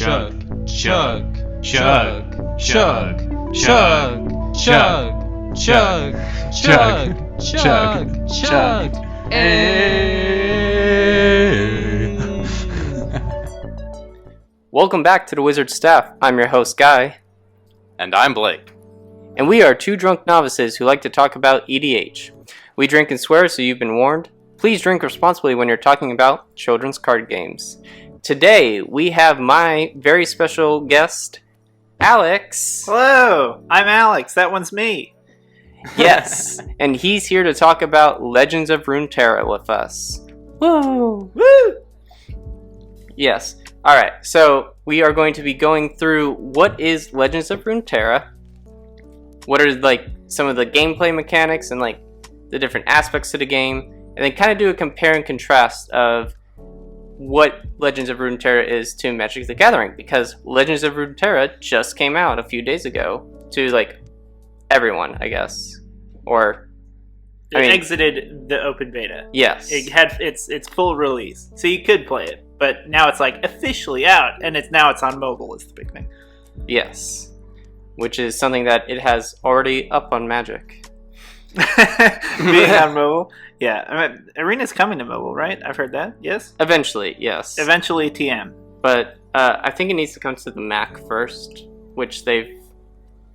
chug, chug, chug, chug, chug, chug, chug, chug, chug, chug, Welcome back to the Wizard Staff. I'm your host, Guy. And I'm Blake. And we are two drunk novices who like to talk about EDH. We drink and swear, so you've been warned. Please drink responsibly when you're talking about children's card games. Today, we have my very special guest, Alex. Hello, I'm Alex. That one's me. Yes, and he's here to talk about Legends of Runeterra with us. Woo! Woo! Yes. Alright, so we are going to be going through what is Legends of Runeterra, what are some of the gameplay mechanics and the different aspects of the game, and then kind of do a compare and contrast of what Legends of Runeterra is to Magic the Gathering, because Legends of Runeterra just came out a few days ago to everyone, I guess. Or It exited the open beta. Yes. It had its full release, so you could play it. But now it's officially out, and it's on mobile is the big thing. Yes. Which is something that it has already up on Magic. Being on mobile? Yeah. I mean, Arena's coming to mobile, right? I've heard that, yes? Eventually, yes. Eventually TM. But I think it needs to come to the Mac first, which they've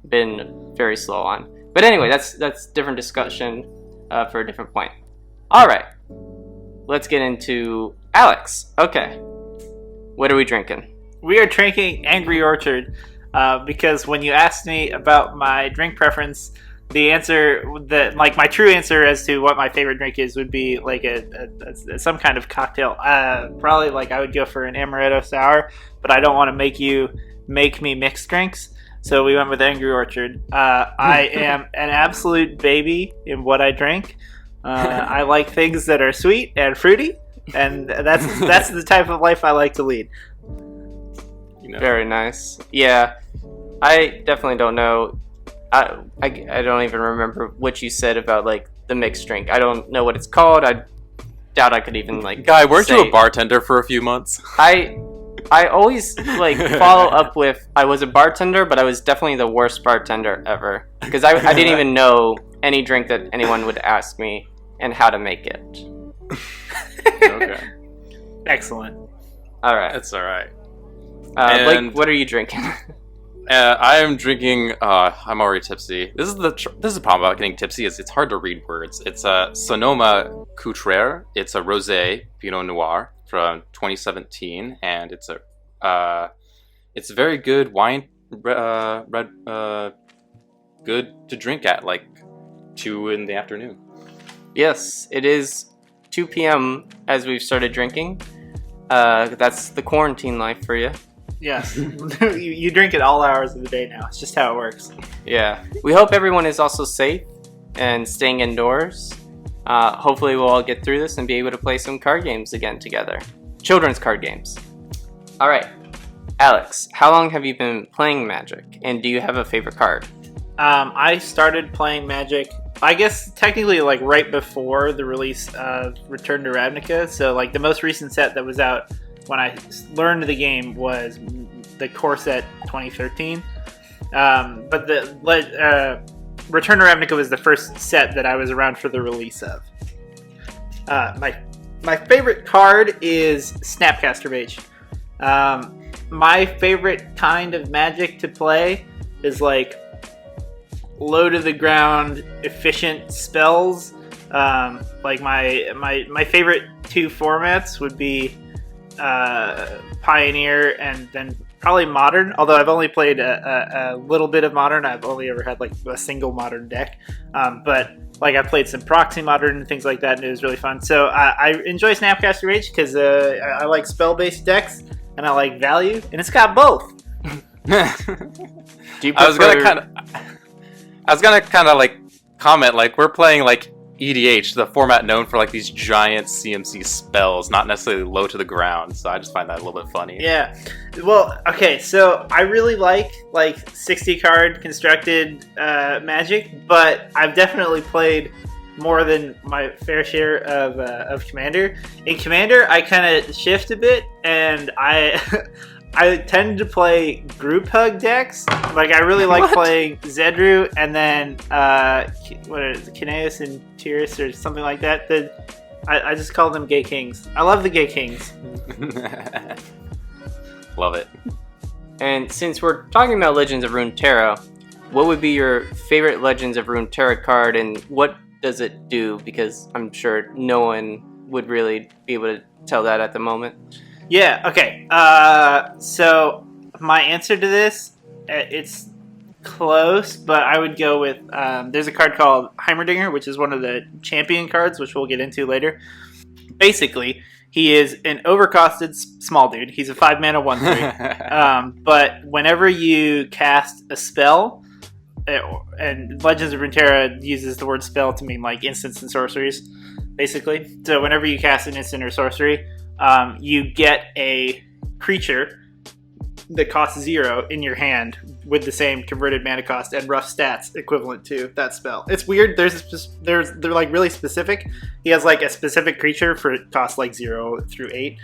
been very slow on. But anyway, that's different discussion for a different point. Alright. Let's get into Alex. Okay. What are we drinking? We are drinking Angry Orchard because when you asked me about my drink preference, the answer my true answer as to what my favorite drink is would be some kind of cocktail. Probably I would go for an amaretto sour, but I don't want to make me mix drinks. So we went with Angry Orchard. I am an absolute baby in what I drink. I like things that are sweet and fruity, and that's the type of life I like to lead. Very nice. Yeah, I definitely don't know. I don't even remember what you said about the mixed drink. I don't know what it's called. I doubt I could even Guy, weren't you a bartender for a few months? I always follow up with I was a bartender, but I was definitely the worst bartender ever because I didn't even know any drink that anyone would ask me and how to make it. Okay. Excellent. All right. That's all right. Blake, what are you drinking? I am drinking. I'm already tipsy. This is the problem about getting tipsy is it's hard to read words. It's a Sonoma Curator. It's a rosé Pinot Noir from 2017, and it's a very good wine. Red, good to drink at 2 in the afternoon. Yes, it is 2 p.m. as we've started drinking. That's the quarantine life for you. Yes. You drink it all hours of the day now. It's just how it works. Yeah. We hope everyone is also safe and staying indoors. Hopefully we'll all get through this and be able to play some card games again together. Children's card games. Alright. Alex, how long have you been playing Magic? And do you have a favorite card? I started playing Magic, I guess technically right before the release of Return to Ravnica. So the most recent set that was out when I learned the game was the core set 2013. But the Return to Ravnica was the first set that I was around for the release of. My favorite card is Snapcaster Mage. My favorite kind of Magic to play is low to the ground, efficient spells. My favorite two formats would be Pioneer and then probably Modern. Although I've only played a little bit of Modern, I've only ever had a single Modern deck. But I played some Proxy Modern and things like that, and it was really fun. So I enjoy Snapcaster Mage because I like spell-based decks and I like value, and it's got both. Do you prefer... I was gonna kind of comment we're playing EDH, the format known for like these giant CMC spells, not necessarily low to the ground. So I just find that a little bit funny. Yeah. Well, okay, so I really like 60 card constructed Magic, but I've definitely played more than my fair share of Commander. In Commander, I kind of shift a bit, and I tend to play group hug decks. Like, I really like playing Zedru and then, what is it, Kineas and Tyrus or something like that. I just call them gay kings. I love the gay kings. Love it. And since we're talking about Legends of Runeterra, what would be your favorite Legends of Runeterra card, and what does it do? Because I'm sure no one would really be able to tell that at the moment. Yeah, okay. So my answer to this, it's close, but I would go with, there's a card called Heimerdinger, which is one of the champion cards, which we'll get into later. Basically, he is an overcosted small dude. He's a 5-mana 1/3. But whenever you cast a spell, and Legends of Runeterra uses the word spell to mean like instants and sorceries, basically. So whenever you cast an instant or sorcery, you get a creature that costs 0 in your hand with the same converted mana cost and rough stats equivalent to that spell. It's weird. They're like really specific. He has like a specific creature for it costs like 0 through 8.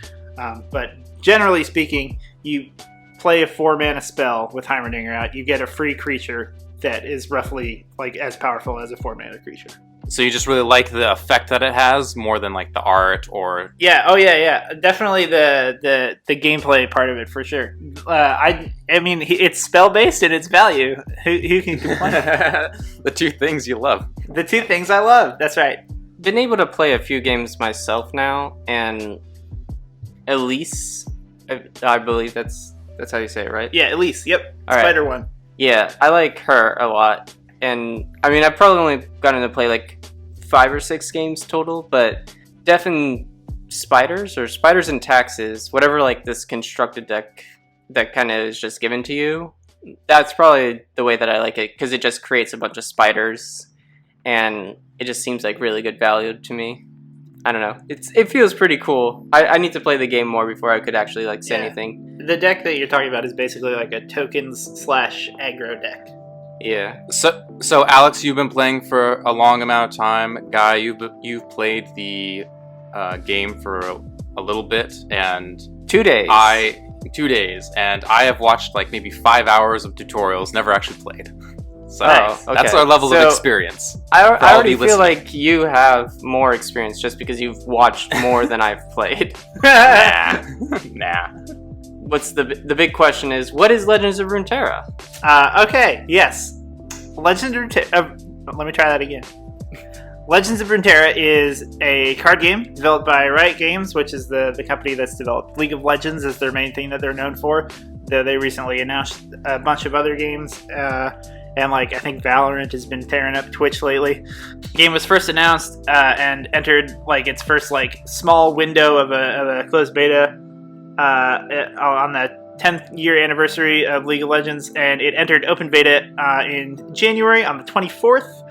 But generally speaking, you play a 4-mana spell with Heimerdinger out, you get a free creature that is roughly like as powerful as a 4-mana creature. So you just really like the effect that it has more than like the art or... Yeah, oh yeah. Definitely the gameplay part of it for sure. I mean, it's spell-based and it's value. Who can complain? The two things you love. The two things I love, that's right. Been able to play a few games myself now, and Elise, I believe that's how you say it, right? Yeah, Elise, yep. All right. Spider one. Yeah, I like her a lot. And I mean, I've probably only gotten to play like 5 or 6 games total, but definitely spiders and taxes, whatever like this constructed deck that kind of is just given to you, that's probably the way that I like it, because it just creates a bunch of spiders and it just seems like really good value to me. I don't know. It feels pretty cool. I need to play the game more before I could actually like say anything. The deck that you're talking about is basically like a tokens/aggro deck. Yeah. So Alex, you've been playing for a long amount of time. Guy, you've played the game for a little bit, and 2 days. 2 days, and I have watched like maybe 5 hours of tutorials, never actually played. So Nice. that's Okay. our level So, of experience. I all already you feel listening. like you have more experience just because you've watched more than I've played. Nah. What's the big question is, what is Legends of Runeterra? Okay, yes. Legends of Runeterra... let me try that again. Legends of Runeterra is a card game developed by Riot Games, which is the company that's developed League of Legends is their main thing that they're known for. They recently announced a bunch of other games, and like I think Valorant has been tearing up Twitch lately. The game was first announced and entered like its first like small window of a closed beta on the 10th year anniversary of League of Legends, and it entered open beta in January on the 24th.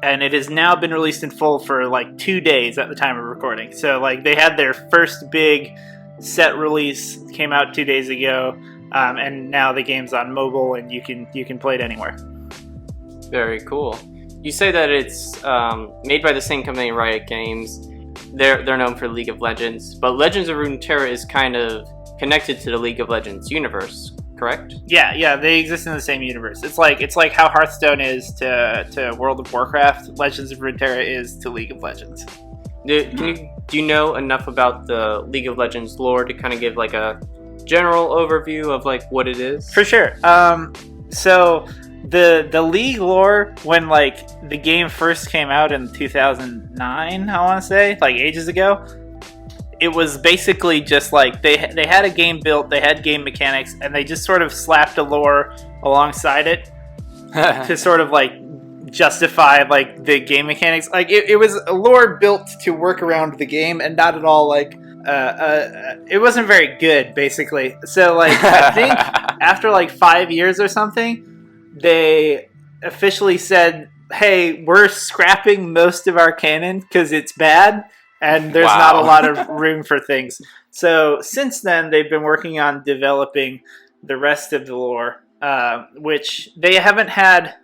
And it has now been released in full for like 2 days at the time of recording. So like they had their first big set release, came out 2 days ago, and now the game's on mobile and you can play it anywhere. Very cool. You say that it's made by the same company, Riot Games. They're known for League of Legends, but Legends of Runeterra is kind of connected to the League of Legends universe, correct? Yeah, they exist in the same universe. It's like how Hearthstone is to World of Warcraft, Legends of Runeterra is to League of Legends. Do you know enough about the League of Legends lore to kind of give like a general overview of like what it is? For sure. So the League lore, when like the game first came out in 2009, I want to say, like ages ago, it was basically just like they had a game built, they had game mechanics, and they just sort of slapped a lore alongside it to sort of like justify like the game mechanics. Like it was a lore built to work around the game and not at all like it wasn't very good basically. So like I think after like 5 years or something, they officially said, hey, we're scrapping most of our canon because it's bad and there's not a lot of room for things. So since then, they've been working on developing the rest of the lore, which they haven't had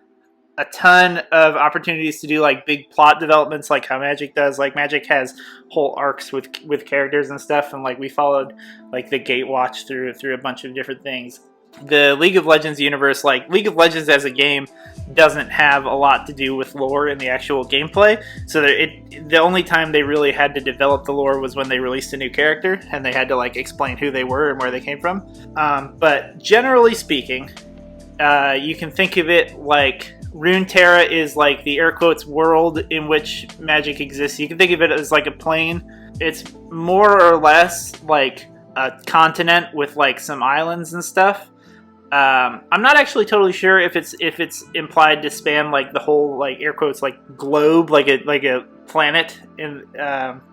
a ton of opportunities to do like big plot developments, like how Magic does. Like Magic has whole arcs with characters and stuff, and like we followed like the Gatewatch through a bunch of different things. The League of Legends universe, like League of Legends as a game, doesn't have a lot to do with lore in the actual gameplay. So the only time they really had to develop the lore was when they released a new character, and they had to like explain who they were and where they came from. But generally speaking, you can think of it like Runeterra is like the air quotes world in which Magic exists. You can think of it as like a plane. It's more or less like a continent with like some islands and stuff. I'm not actually totally sure if it's implied to span like the whole like air quotes like globe, like a planet.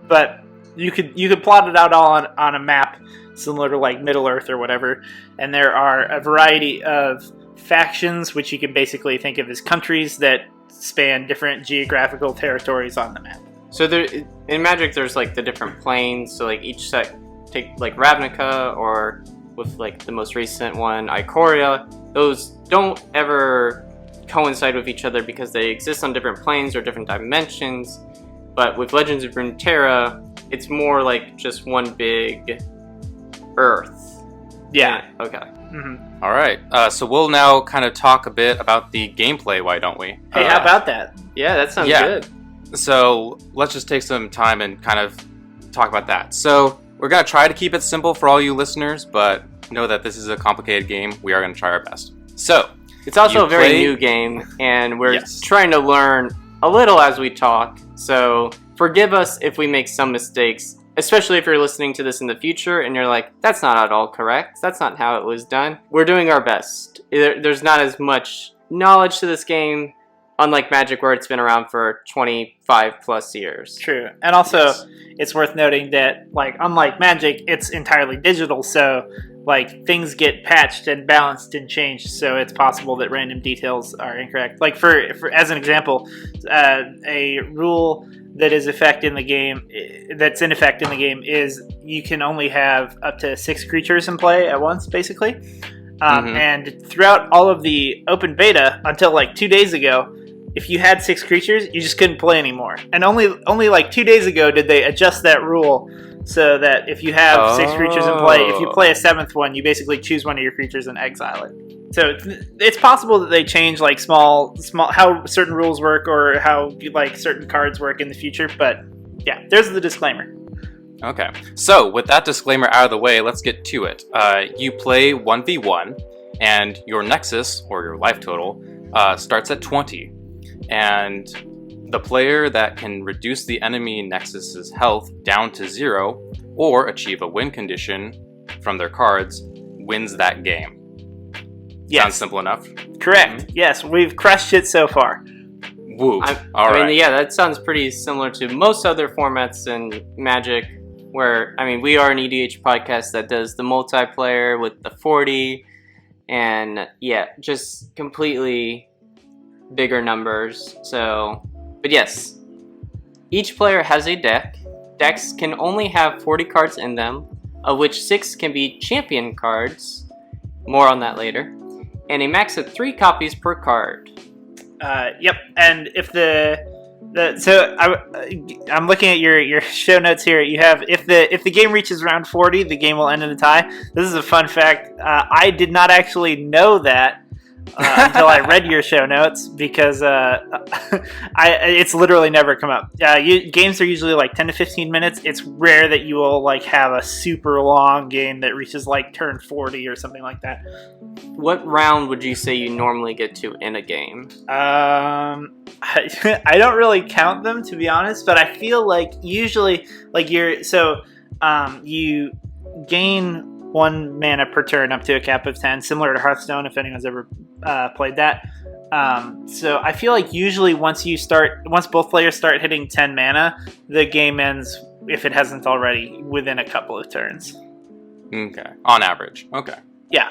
But you could plot it out all on a map similar to like Middle Earth or whatever. And there are a variety of factions, which you can basically think of as countries that span different geographical territories on the map. So there, in Magic, there's like the different planes. So like each set, take like Ravnica, or with like the most recent one, Ikoria. Those don't ever coincide with each other because they exist on different planes or different dimensions. But with Legends of Runeterra, it's more like just one big Earth. Yeah. Okay. Mm-hmm. All right. So we'll now kind of talk a bit about the gameplay. Why don't we? Hey, how about that? Yeah, that sounds Yeah. good. So let's just take some time and kind of talk about that. So we're going to try to keep it simple for all you listeners, but know that this is a complicated game. We are going to try our best. So It's also you a very play- new game, and we're Yes. trying to learn a little as we talk. So forgive us if we make some mistakes, especially if you're listening to this in the future and you're like, that's not at all correct. That's not how it was done. We're doing our best. There's not as much knowledge to this game, unlike Magic, where it's been around for 25 plus years. True. And also, Yes. it's worth noting that, like, unlike Magic, it's entirely digital, so, like, things get patched and balanced and changed, so it's possible that random details are incorrect. Like, for as an example, a rule that is effect in the game, that's in effect in the game, is you can only have up to 6 creatures in play at once, basically. And throughout all of the open beta, until, like, 2 days ago, if you had 6 creatures, you just couldn't play anymore. And only like 2 days ago did they adjust that rule so that if you have 6 creatures in play, if you play a 7th one, you basically choose one of your creatures and exile it. So it's possible that they change like small how certain rules work or how like certain cards work in the future. But yeah, there's the disclaimer. Okay, so with that disclaimer out of the way, let's get to it. You play 1v1, and your Nexus, or your life total, starts at 20. And the player that can reduce the enemy Nexus's health down to 0, or achieve a win condition from their cards, wins that game. Yes. Sounds simple enough? Correct. Yes, we've crushed it so far. Woo. I mean, yeah, that sounds pretty similar to most other formats in Magic, where, I mean, we are an EDH podcast that does the multiplayer with the 40, and yeah, just completely bigger numbers. So, but yes, each player has a deck. Decks can only have 40 cards in them, of which 6 can be champion cards. More on that later. And a max of 3 copies per card. Yep. And if I'm looking at your show notes here. You have if the game reaches round 40, the game will end in a tie. This is a fun fact. I did not actually know that until I read your show notes, because it's literally never come up. Games are usually like 10 to 15 minutes. It's rare that you will like have a super long game that reaches like turn 40 or something like that. What round would you say you normally get to in a game? I don't really count them, to be honest, but I feel like usually like you gain 1 mana per turn up to a cap of 10, similar to Hearthstone, if anyone's ever played that. So I feel like usually once both players start hitting 10 mana, the game ends, if it hasn't already, within a couple of turns. Okay, on average. Okay. Yeah.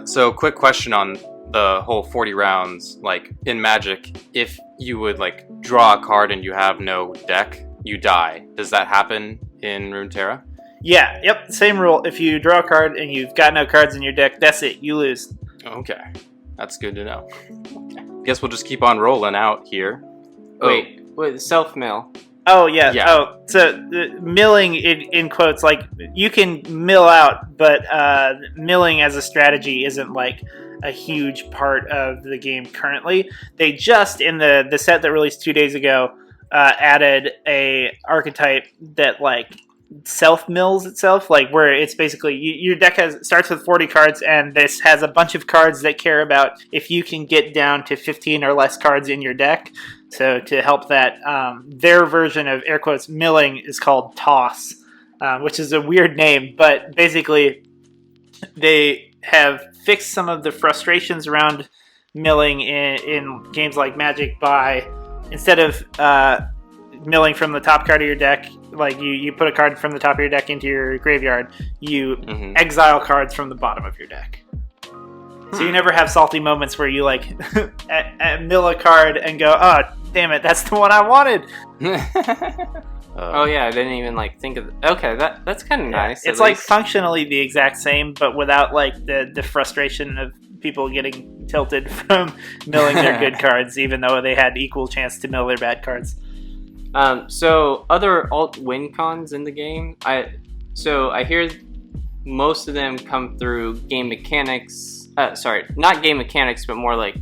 So quick question on the whole 40 rounds. Like, in Magic, if you would, like, draw a card and you have no deck, you die. Does that happen in Runeterra? Yeah, yep, same rule. If you draw a card and you've got no cards in your deck, that's it, you lose. Okay, that's good to know. Okay. guess we'll just keep on rolling out here. Wait, self-mill. Oh, yeah. Yeah. Oh, so milling in quotes, like, you can mill out, but milling as a strategy isn't, like, a huge part of the game currently. They just, in the set that released 2 days ago, added a archetype that, like, self-mills itself, like, where it's basically, your deck starts with 40 cards, and this has a bunch of cards that care about if you can get down to 15 or less cards in your deck. So to help that, their version of air quotes milling is called toss, which is a weird name, but basically they have fixed some of the frustrations around milling in games like Magic by, instead of milling from the top card of your deck, like you put a card from the top of your deck into your graveyard, you exile cards from the bottom of your deck. So you never have salty moments where you like mill a card and go, oh, damn it, that's the one I wanted. Oh yeah, I didn't even like think of. Okay, that's kind of nice. It's like functionally the exact same, but without like the frustration of people getting tilted from milling their good cards, even though they had equal chance to mill their bad cards. So other alt win cons in the game, I hear most of them come through game mechanics. Sorry, not game mechanics, but more like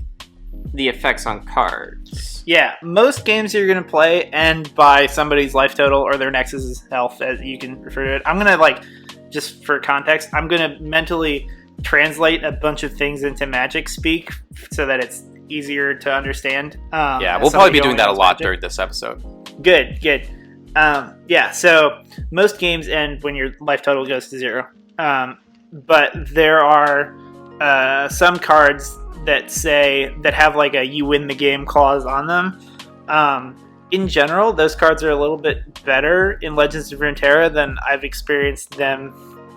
the effects on cards. Yeah, most games you're going to play end by somebody's life total or their Nexus's health, as you can refer to it. I'm going to, like, just for context, I'm going to mentally translate a bunch of things into Magic speak so that it's easier to understand. Yeah, we'll probably be doing that a lot during this episode. Good. Yeah, so most games end when your life total goes to 0. But there are some cards that have like a you win the game clause on them. In general, those cards are a little bit better in Legends of Runeterra than I've experienced them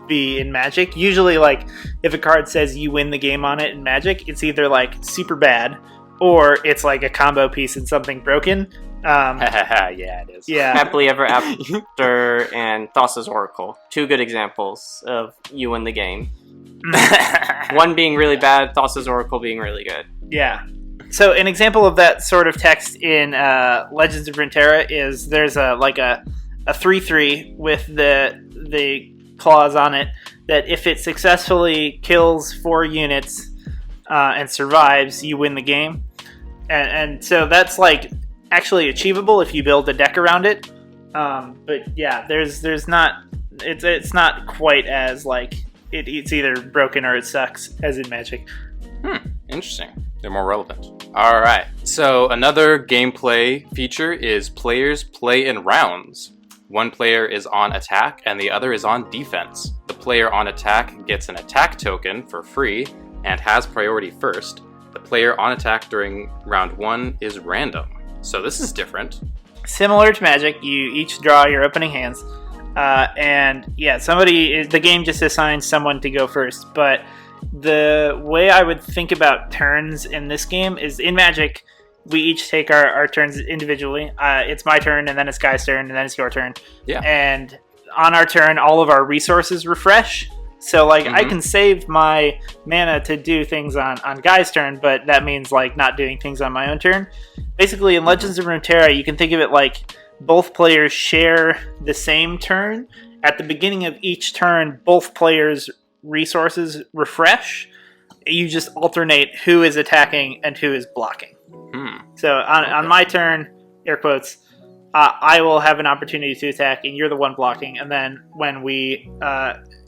be in Magic. Usually, like, if a card says you win the game on it in Magic, it's either like super bad or it's like a combo piece and something broken. Yeah, it is. Yeah. Happily Ever After and Thassa's Oracle. 2 good examples of you win the game. One being really bad, Thassa's Oracle being really good. Yeah. So an example of that sort of text in Legends of Runeterra is there's a 3/3 with the clause on it that if it successfully kills 4 units and survives, you win the game. And so that's like actually achievable if you build a deck around it. But yeah, there's not it's not quite as like it's either broken or it sucks as in Magic. Interesting. They're more relevant. All right. So another gameplay feature is players play in rounds. One player is on attack and the other is on defense. The player on attack gets an attack token for free and has priority first. The player on attack during round 1 is random. So this is different. Similar to Magic, you each draw your opening hands. And yeah, the game just assigns someone to go first. But the way I would think about turns in this game is in Magic, we each take our turns individually. It's my turn, and then it's Guy's turn, and then it's your turn. Yeah. And on our turn, all of our resources refresh. So, like, I can save my mana to do things on Guy's turn, but that means, like, not doing things on my own turn. Basically, in Legends of Runeterra, you can think of it like both players share the same turn. At the beginning of each turn, both players' resources refresh. You just alternate who is attacking and who is blocking. So on my turn, air quotes, I will have an opportunity to attack, and you're the one blocking. And then when we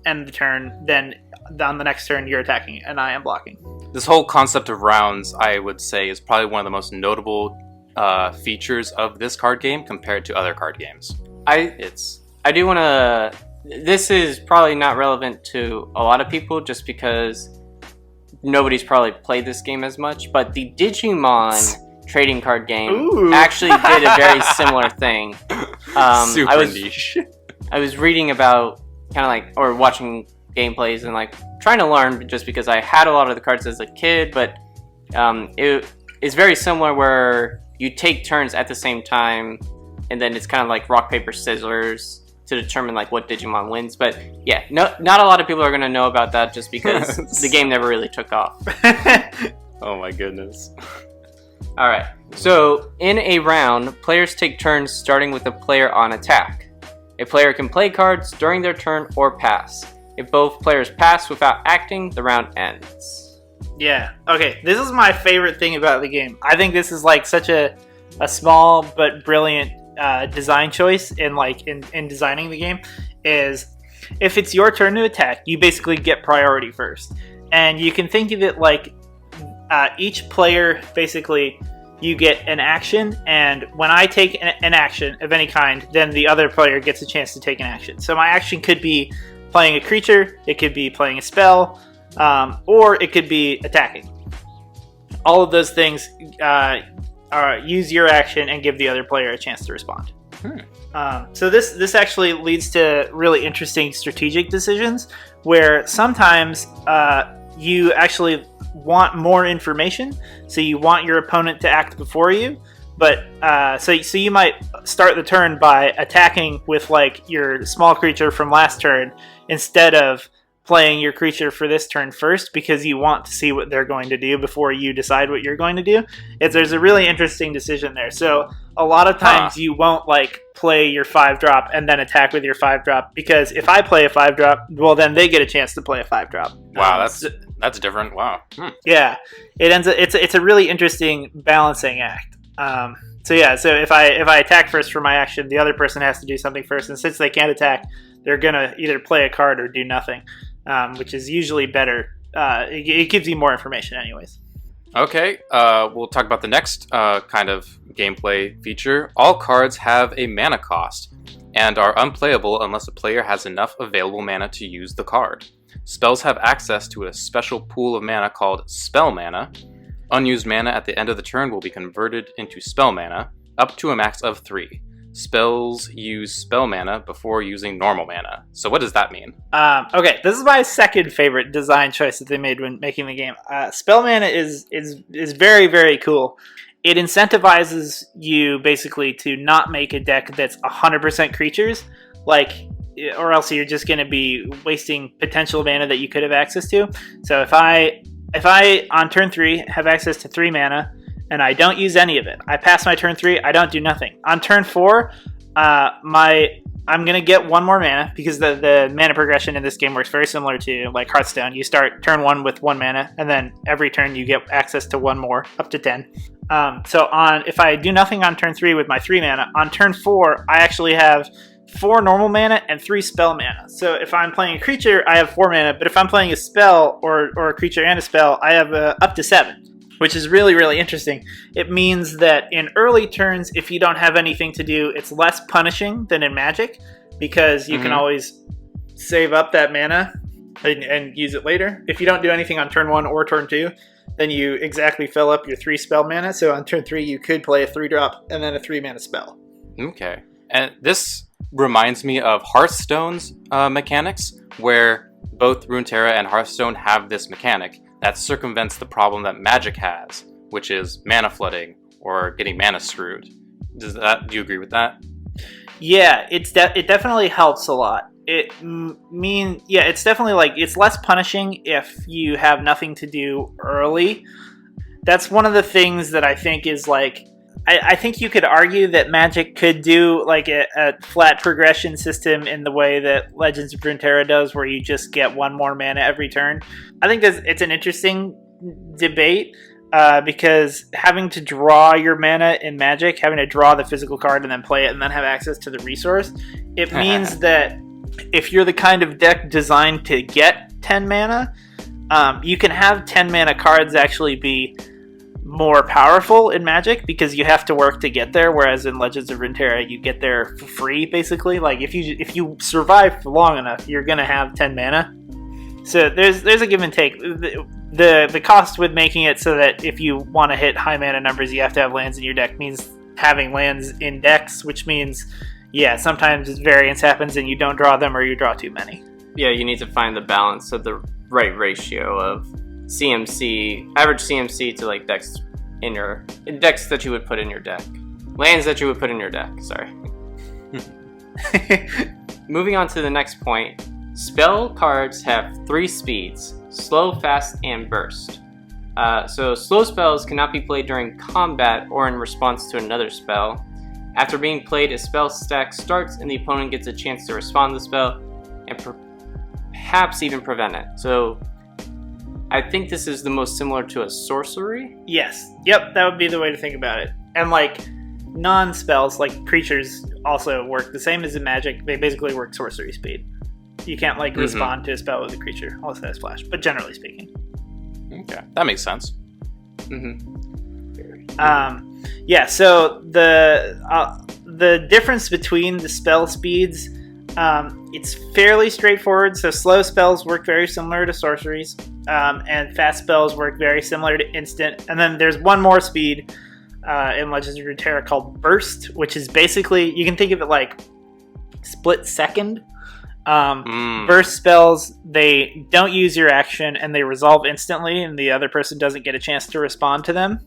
end the turn, then on the next turn, you're attacking, and I am blocking. This whole concept of rounds, I would say, is probably one of the most notable features of this card game compared to other card games. I do want to... This is probably not relevant to a lot of people just because nobody's probably played this game as much, but the Digimon trading card game actually did a very similar thing. Super niche. I was reading about kind of like, or watching gameplays and like trying to learn just because I had a lot of the cards as a kid, but it is very similar where you take turns at the same time and then it's kind of like rock, paper, scissors to determine like what Digimon wins. But yeah, not a lot of people are going to know about that just because the game never really took off. Oh my goodness. Alright, so in a round, players take turns starting with a player on attack. A player can play cards during their turn or pass. If both players pass without acting, the round ends. Yeah. Okay. This is my favorite thing about the game. I think this is like such a small but brilliant design choice in designing the game. Is if it's your turn to attack, you basically get priority first, and you can think of it like each player basically you get an action, and when I take an action of any kind, then the other player gets a chance to take an action. So my action could be playing a creature, it could be playing a spell, or it could be attacking. All of those things use your action and give the other player a chance to respond. So this actually leads to really interesting strategic decisions where sometimes you actually want more information, so you want your opponent to act before you, but so you might start the turn by attacking with like your small creature from last turn instead of playing your creature for this turn first, because you want to see what they're going to do before you decide what you're going to do. There's a really interesting decision there. So a lot of times you won't like play your 5-drop and then attack with your 5-drop, because if I play a 5-drop, well then they get a chance to play a 5-drop. Wow, that's different. Wow. Yeah, it's a really interesting balancing act. So if I attack first for my action, the other person has to do something first, and since they can't attack, they're gonna either play a card or do nothing, which is usually better. It gives you more information anyways. Okay, we'll talk about the next kind of gameplay feature. All cards have a mana cost and are unplayable unless a player has enough available mana to use the card. Spells have access to a special pool of mana called spell mana. Unused mana at the end of the turn will be converted into spell mana, up to a max of 3. Spells use spell mana before using normal mana. So what does that mean? Okay, this is my second favorite design choice that they made when making the game. Spell mana is very, very cool. It incentivizes you basically to not make a deck that's 100% creatures, or else you're just going to be wasting potential mana that you could have access to. So if I on turn 3 have access to 3 mana and I don't use any of it, I pass my turn 3, I don't do nothing. On turn 4, I'm going to get 1 more mana, because the mana progression in this game works very similar to like Hearthstone. You start turn 1 with 1 mana, and then every turn you get access to 1 more, up to 10. So if I do nothing on turn 3 with my 3 mana, on turn 4 I actually have 4 normal mana and 3 spell mana. So if I'm playing a creature, I have 4 mana, but if I'm playing a spell or a creature and a spell, I have up to 7, which is really, really interesting. It means that in early turns, if you don't have anything to do, it's less punishing than in Magic, because you can always save up that mana and use it later. If you don't do anything on turn 1 or turn 2, then you exactly fill up your 3 spell mana. So on turn 3, you could play a 3-drop and then a 3 mana spell. Okay. And this reminds me of Hearthstone's mechanics, where both Runeterra and Hearthstone have this mechanic that circumvents the problem that Magic has, which is mana flooding or getting mana screwed. Do you agree with that? Yeah, it definitely helps a lot. It's definitely like it's less punishing if you have nothing to do early. That's one of the things that I think is like, I think you could argue that Magic could do like a flat progression system in the way that Legends of Runeterra does, where you just get 1 more mana every turn. I think it's an interesting debate, because having to draw your mana in Magic, having to draw the physical card and then play it and then have access to the resource, it means that if you're the kind of deck designed to get 10 mana, you can have 10 mana cards actually be more powerful in Magic, because you have to work to get there, whereas in Legends of Runeterra you get there for free, basically. Like if you survive for long enough, you're gonna have 10 mana. So there's a give and take. The cost with making it so that if you want to hit high mana numbers, you have to have lands in your deck, means having lands in decks, which means sometimes variance happens and you don't draw them, or you draw too many. Yeah, you need to find the balance of the right ratio of average CMC to like decks that you would put in your deck. Lands that you would put in your deck, sorry. Moving on to the next point. Spell cards have 3 speeds: slow, fast, and burst. So slow spells cannot be played during combat or in response to another spell. After being played, a spell stack starts and the opponent gets a chance to respond to the spell and perhaps even prevent it. So I think this is the most similar to a sorcery. Yes. Yep, that would be the way to think about it. And like non-spells, like creatures, also work the same as in Magic. They basically work sorcery speed. You can't like respond to a spell with a creature unless it has flash, but generally speaking. Okay, that makes sense. Yeah, so the difference between the spell speeds, it's fairly straightforward. So slow spells work very similar to sorceries, and fast spells work very similar to instant. And then there's one more speed in Legends of Runeterra called Burst, which is basically, you can think of it like split second. Burst spells, they don't use your action and they resolve instantly, and the other person doesn't get a chance to respond to them.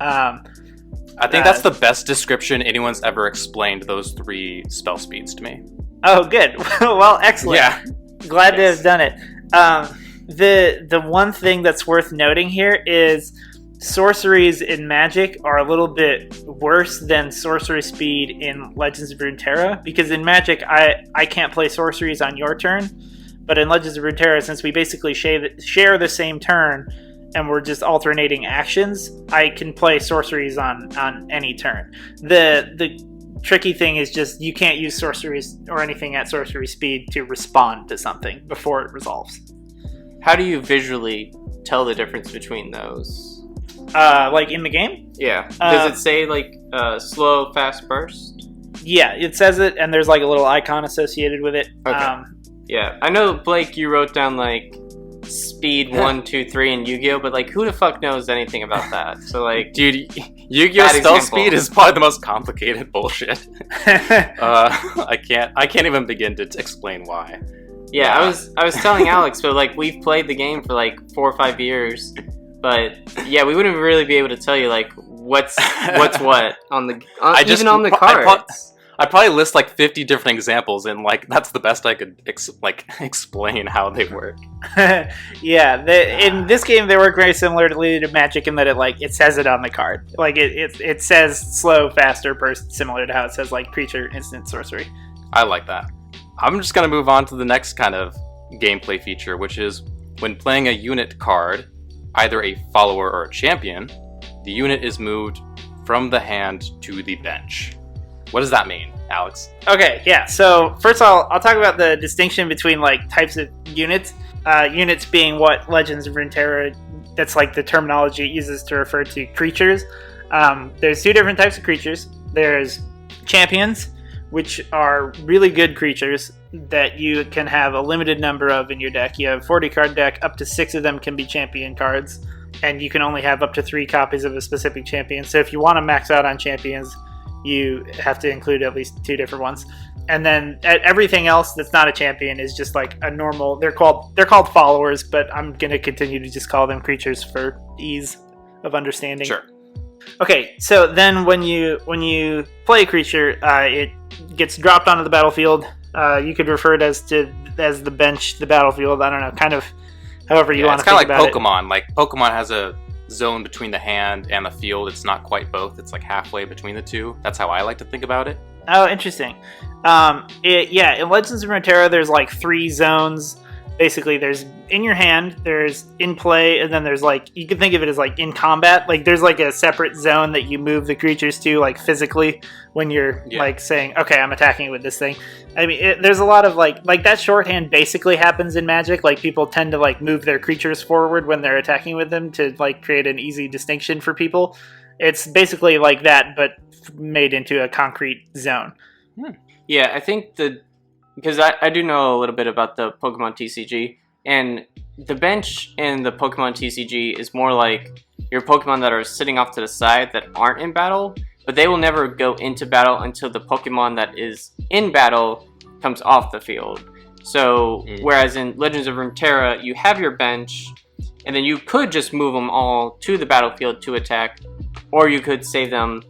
I think that's the best description anyone's ever explained those 3 spell speeds to me. Oh, good. Well, excellent. Yeah. Glad to have done it. The one thing that's worth noting here is sorceries in Magic are a little bit worse than sorcery speed in Legends of Runeterra, because in Magic, I can't play sorceries on your turn, but in Legends of Runeterra, since we basically share the same turn, and we're just alternating actions, I can play sorceries on any turn. The tricky thing is just you can't use sorceries or anything at sorcery speed to respond to something before it resolves. How do you visually tell the difference between those? Like in the game? Yeah. Does it say like slow, fast burst? Yeah, it says it, and there's like a little icon associated with it. Okay. Yeah, I know, Blake, you wrote down like speed 1, 2, 3 in Yu-Gi-Oh, but like who the fuck knows anything about that? So like, dude, Yu-Gi-Oh spell speed is probably the most complicated bullshit. I can't even begin to explain why. Yeah, I was telling Alex, but like we've played the game for like 4 or 5 years, but yeah, we wouldn't really be able to tell you like what's what on the even on the cards. I probably list like 50 different examples, and like that's the best I could explain how they work. Yeah, in this game they work very similarly to Magic in that it says it on the card. Like it says slow, faster, burst, similar to how it says like creature, instant, sorcery. I like that. I'm just gonna move on to the next kind of gameplay feature, which is when playing a unit card, either a follower or a champion, the unit is moved from the hand to the bench. What does that mean, Alex? Okay, yeah. So first I'll talk about the distinction between like types of units. Units being what Legends of Runeterra, that's like the terminology it uses to refer to creatures. There's 2 different types of creatures. There's champions, which are really good creatures that you can have a limited number of in your deck. You have a 40 card deck, up to 6 of them can be champion cards, and you can only have up to 3 copies of a specific champion. So if you want to max out on champions, you have to include at least 2 different ones. And then everything else that's not a champion is just like a normal, they're called followers, but I'm going to continue to just call them creatures for ease of understanding. Sure. Okay, so then when you play a creature, it gets dropped onto the battlefield. You could refer it as the bench, the battlefield. I don't know, kind of however you want to think about it. It's kind of like Pokemon. Like Pokemon has a zone between the hand and the field. It's not quite both. It's like halfway between the 2. That's how I like to think about it. Oh, interesting. In Legends of Runeterra, there's like 3 zones. Basically, there's in your hand, there's in play, and then there's like, you can think of it as like in combat. Like there's like a separate zone that you move the creatures to, like physically, when you're like saying, okay, I'm attacking with this thing. I mean, there's a lot of like that shorthand basically happens in Magic. Like people tend to like move their creatures forward when they're attacking with them to like create an easy distinction for people. It's basically like that, but made into a concrete zone. Yeah, I think because I do know a little bit about the Pokemon TCG, and the bench in the Pokemon TCG is more like your Pokemon that are sitting off to the side that aren't in battle, but they will never go into battle until the Pokemon that is in battle comes off the field. So, whereas in Legends of Runeterra, you have your bench, and then you could just move them all to the battlefield to attack, or you could save them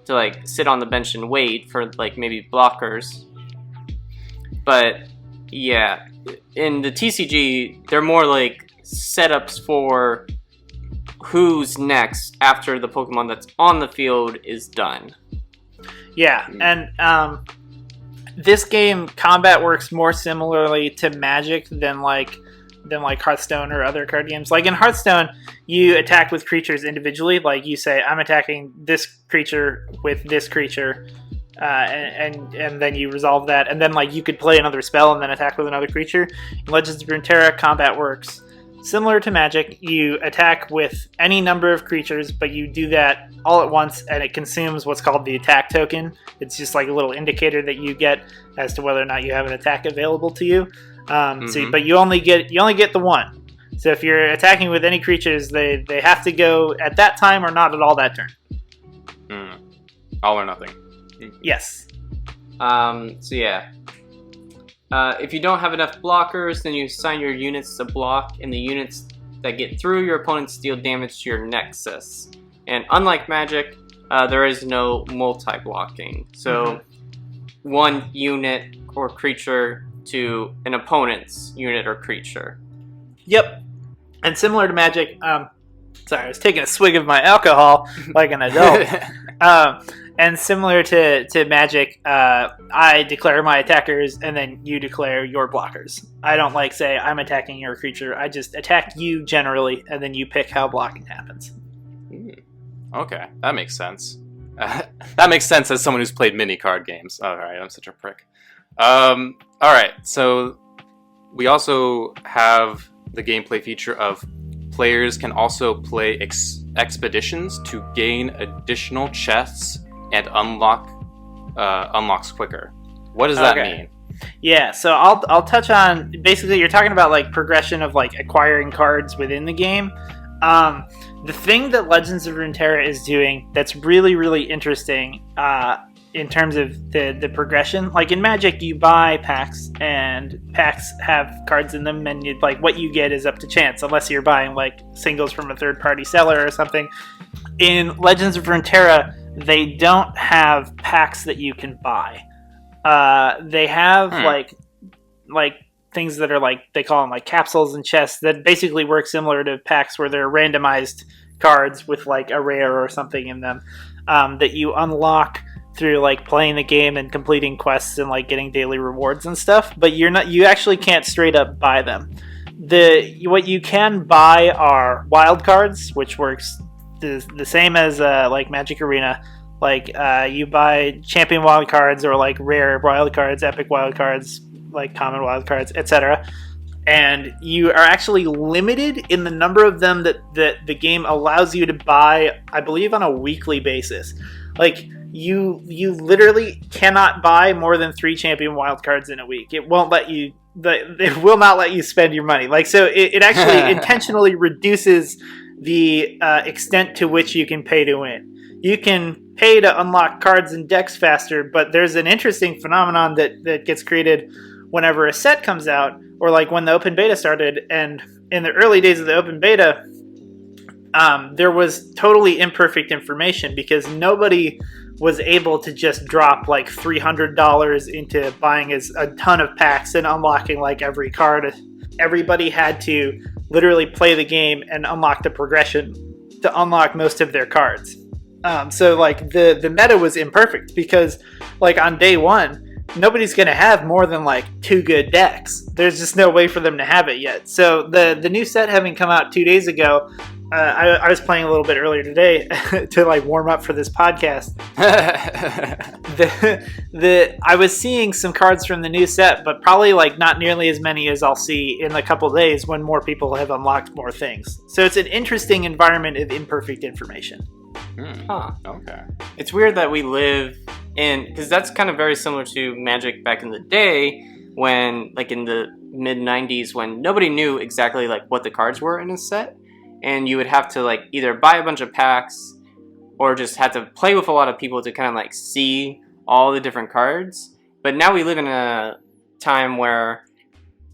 to like sit on the bench and wait for like maybe blockers. But yeah, in the TCG, they're more like setups for who's next after the Pokemon that's on the field is done. Yeah, and this game combat works more similarly to Magic than like Hearthstone or other card games. Like in Hearthstone, you attack with creatures individually. Like you say, I'm attacking this creature with this creature, and then you resolve that. And then like you could play another spell and then attack with another creature. In Legends of Runeterra, combat works similar to Magic. You attack with any number of creatures, but you do that all at once, and it consumes what's called the attack token. It's just like a little indicator that you get as to whether or not you have an attack available to you. But you only get the one. So if you're attacking with any creatures, they have to go at that time or not at all that turn. All or nothing. Yes. If you don't have enough blockers, then you assign your units to block, and the units that get through your opponents deal damage to your Nexus. And unlike Magic, there is no multi-blocking. So one unit or creature to an opponent's unit or creature. Yep. And similar to Magic, sorry, I was taking a swig of my alcohol like an adult. And similar to Magic, I declare my attackers, and then you declare your blockers. I don't say I'm attacking your creature. I just attack you generally, and then you pick how blocking happens. Okay, that makes sense. That makes sense as someone who's played mini card games. All right, I'm such a prick. All right, so we also have the gameplay feature of players can also play expeditions to gain additional chests and unlocks quicker. What does that mean? Yeah, so I'll touch on, basically you're talking about like progression of like acquiring cards within the game. The thing that Legends of Runeterra is doing that's really, really interesting in terms of the progression, like in Magic you buy packs, and packs have cards in them, and what you get is up to chance unless you're buying like singles from a third-party seller or something. In Legends of Runeterra, they don't have packs that you can buy. They have like things that are like, they call them like capsules and chests that basically work similar to packs where they're randomized cards with like a rare or something in them that you unlock through like playing the game and completing quests and like getting daily rewards and stuff, but you actually can't straight up buy them. What you can buy are wild cards, which works the same as like Magic Arena. Like you buy champion wild cards or like rare wild cards, epic wild cards, like common wild cards, etc. And you are actually limited in the number of them that the game allows you to buy, I believe, on a weekly basis. Like you literally cannot buy more than 3 champion wild cards in a week. It won't let you. It will not let you spend your money. Like, so it actually intentionally reduces the extent to which you can pay to win. You can pay to unlock cards and decks faster, but there's an interesting phenomenon that gets created whenever a set comes out, or like when the open beta started. And in the early days of the open beta, there was totally imperfect information because nobody was able to just drop like $300 into buying a ton of packs and unlocking like every card. Everybody had to literally play the game and unlock the progression to unlock most of their cards. So like the meta was imperfect because like on day one, nobody's going to have more than like 2 good decks. There's just no way for them to have it yet. So the new set having come out 2 days ago, I was playing a little bit earlier today to like warm up for this podcast. I was seeing some cards from the new set, but probably like not nearly as many as I'll see in a couple days when more people have unlocked more things. So it's an interesting environment of imperfect information. Okay. It's weird that we live in, because that's kind of very similar to Magic back in the day when, like in the mid 90s, when nobody knew exactly like what the cards were in a set, and you would have to like either buy a bunch of packs or just have to play with a lot of people to kind of like see all the different cards. But now we live in a time where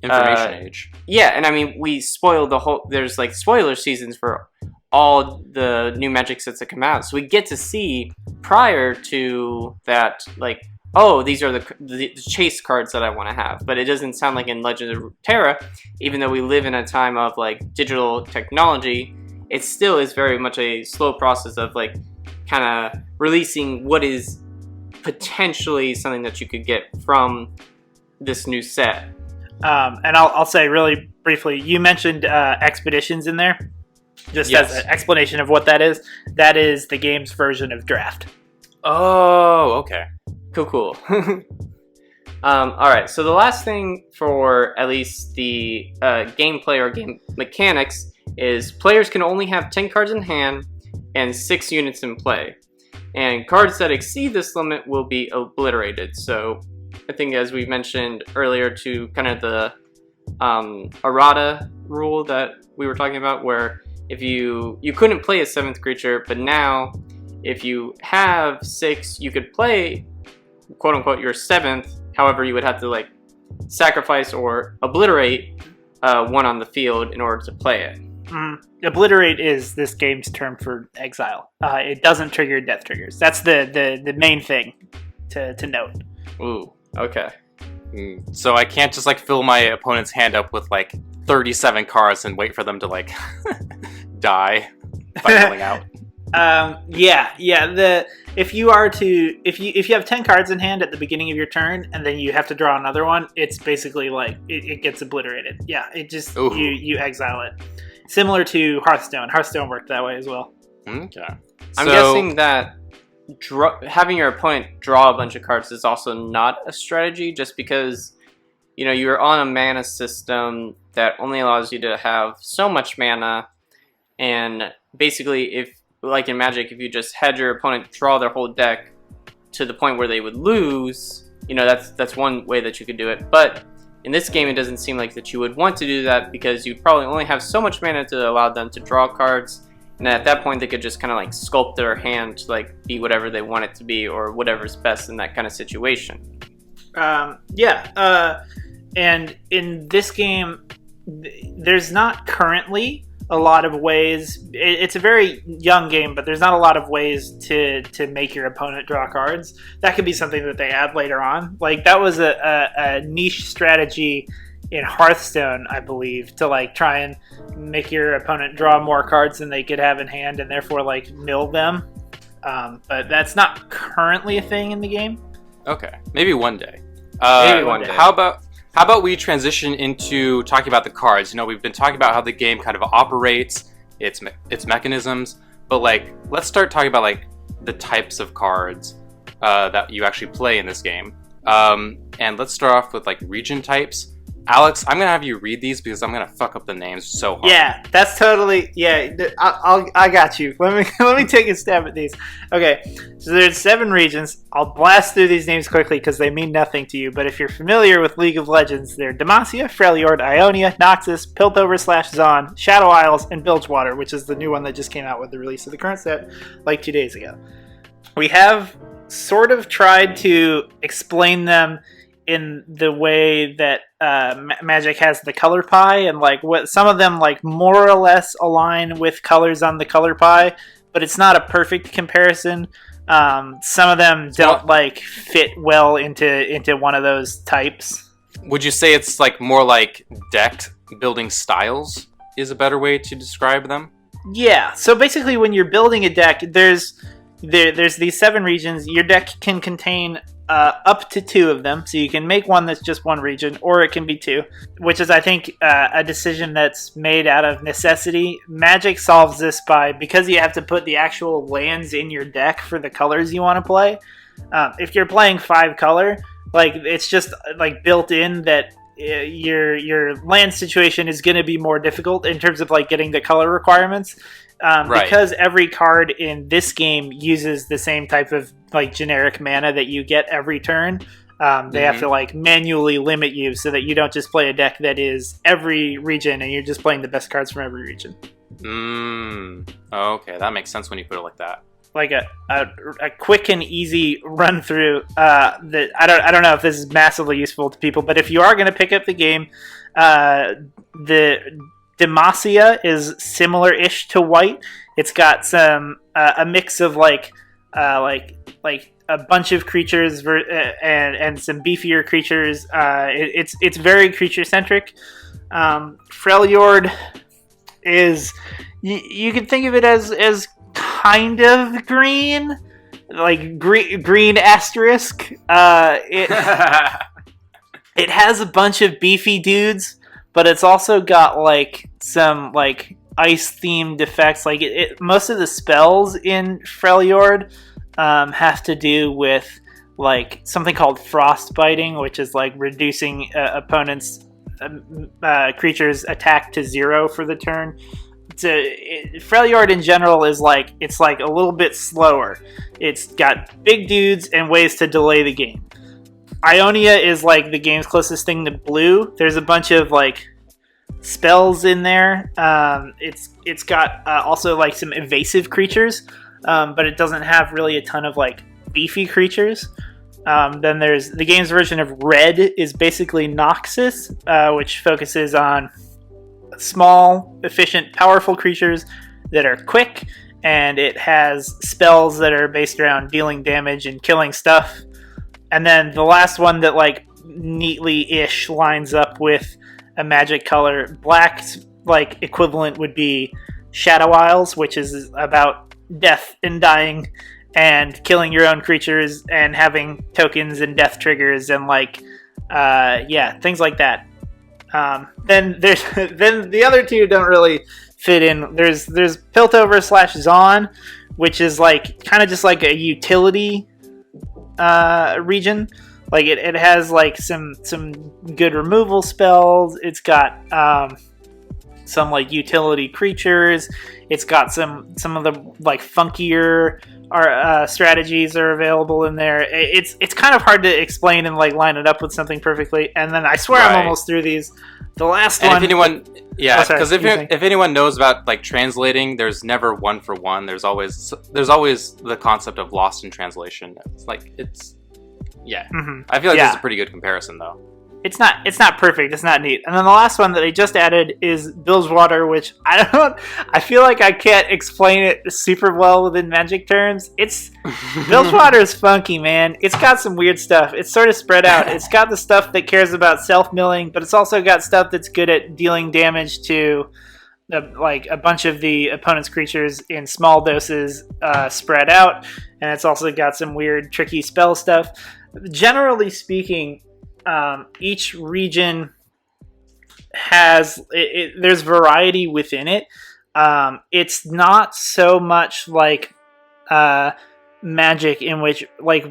information age. Yeah, and I mean we spoiled the whole. There's like spoiler seasons for all the new Magic sets that come out, so we get to see prior to that, like, oh, these are the chase cards that I want to have. But it doesn't sound like in Legends of Runeterra, even though we live in a time of like digital technology it still is very much a slow process of like kind of releasing what is potentially something that you could get from this new set. And I'll say really briefly, you mentioned expeditions in there. Just Yes. as an explanation of what that is the game's version of draft. Oh, okay. Cool. All right, so the last thing for at least the gameplay or game mechanics is players can only have 10 cards in hand and 6 units in play. And cards that exceed this limit will be obliterated. So I think, as we mentioned earlier, to kind of the errata rule that we were talking about, where if you couldn't play a 7th creature, but now if you have 6, you could play quote unquote your 7th. However, you would have to like sacrifice or obliterate one on the field in order to play it. Obliterate is this game's term for exile. It doesn't trigger death triggers. That's the main thing to note. Ooh, okay. So I can't just like fill my opponent's hand up with like 37 cards and wait for them to like die by filling out. If you have 10 cards in hand at the beginning of your turn and then you have to draw another one, it's basically like it gets obliterated. Yeah, it just you exile it. Similar to Hearthstone. Hearthstone worked that way as well. Okay. I'm guessing that having your opponent draw a bunch of cards is also not a strategy, just because you're on a mana system that only allows you to have so much mana, and basically if, like in Magic, if you just had your opponent draw their whole deck to the point where they would lose, that's one way that you could do it. But in this game, it doesn't seem like that you would want to do that, because you'd probably only have so much mana to allow them to draw cards, and at that point they could just kind of like sculpt their hand to like be whatever they want it to be, or whatever's best in that kind of situation. And in this game, there's not currently a lot of ways. It's a very young game, but there's not a lot of ways to make your opponent draw cards. That could be something that they add later on. Like that was a niche strategy in Hearthstone, I believe, to like try and make your opponent draw more cards than they could have in hand, and therefore like mill them. But that's not currently a thing in the game. Okay, maybe one day. Maybe one day. How about we transition into talking about the cards? We've been talking about how the game kind of operates, its mechanisms, but like let's start talking about like the types of cards that you actually play in this game. And let's start off with like region types. Alex, I'm gonna have you read these because I'm gonna fuck up the names so hard. Yeah, that's totally. Yeah, I got you. Let me take a stab at these. Okay, so there's 7 regions. I'll blast through these names quickly because they mean nothing to you. But if you're familiar with League of Legends, they're Demacia, Freljord, Ionia, Noxus, Piltover/Zaun, Shadow Isles, and Bilgewater, which is the new one that just came out with the release of the current set like 2 days ago. We have sort of tried to explain them in the way that Magic has the color pie, and like what some of them like more or less align with colors on the color pie, but it's not a perfect comparison. Some of them don't like fit well into one of those types. Would you say it's like more like deck building styles is a better way to describe them? Yeah. So basically, when you're building a deck, there's these 7 regions. Your deck can contain up to 2 of them, so you can make one that's just one region, or it can be 2, which is, I think, a decision that's made out of necessity. Magic solves this because you have to put the actual lands in your deck for the colors you want to play. If you're playing 5 color, like it's just like built in that your land situation is going to be more difficult in terms of like getting the color requirements. Right. Because every card in this game uses the same type of like generic mana that you get every turn. They have to like manually limit you so that you don't just play a deck that is every region and you're just playing the best cards from every region. Okay, that makes sense when you put it like that. Like a quick and easy run through. That I don't know if this is massively useful to people, but if you are going to pick up the game, the Demacia is similar-ish to white. It's got some a mix of like a bunch of creatures and some beefier creatures. It's very creature-centric. Freljord is you can think of it as kind of green, like green asterisk. It has a bunch of beefy dudes, but it's also got like some like ice themed effects. Like most of the spells in Freljord have to do with like something called frostbiting, which is like reducing opponents' creatures' attack to 0 for the turn. Freljord in general is like it's like a little bit slower. It's got big dudes and ways to delay the game. Ionia is like the game's closest thing to blue. There's a bunch of like spells in there. It's got also like some evasive creatures, but it doesn't have really a ton of like beefy creatures. Then there's the game's version of Red is basically Noxus, which focuses on small, efficient, powerful creatures that are quick, and it has spells that are based around dealing damage and killing stuff. And then the last one that like neatly-ish lines up with a magic color, black's like equivalent would be Shadow Isles, which is about death and dying and killing your own creatures and having tokens and death triggers and like things like that. Then the other two don't really fit in. There's Piltover / Zaun, which is like kind of just like a utility region. Like it has like some good removal spells. It's got some like utility creatures. It's got some of the like funkier strategies are available in there. It's kind of hard to explain and like line it up with something perfectly. And then I swear I'm almost through these. The last one. If anyone, because if anyone knows about like translating, there's never one for one. There's always the concept of lost in translation. It's like Mm-hmm. I feel like this is a pretty good comparison though. It's not perfect. It's not neat. And then the last one that they just added is Bilgewater, which I feel like I can't explain it super well within Magic terms. Bilgewater is funky, man. It's got some weird stuff. It's sort of spread out. It's got the stuff that cares about self-milling, but it's also got stuff that's good at dealing damage to like a bunch of the opponent's creatures in small doses spread out. And it's also got some weird, tricky spell stuff. Generally speaking, each region has there's variety within it. It's not so much like Magic, in which like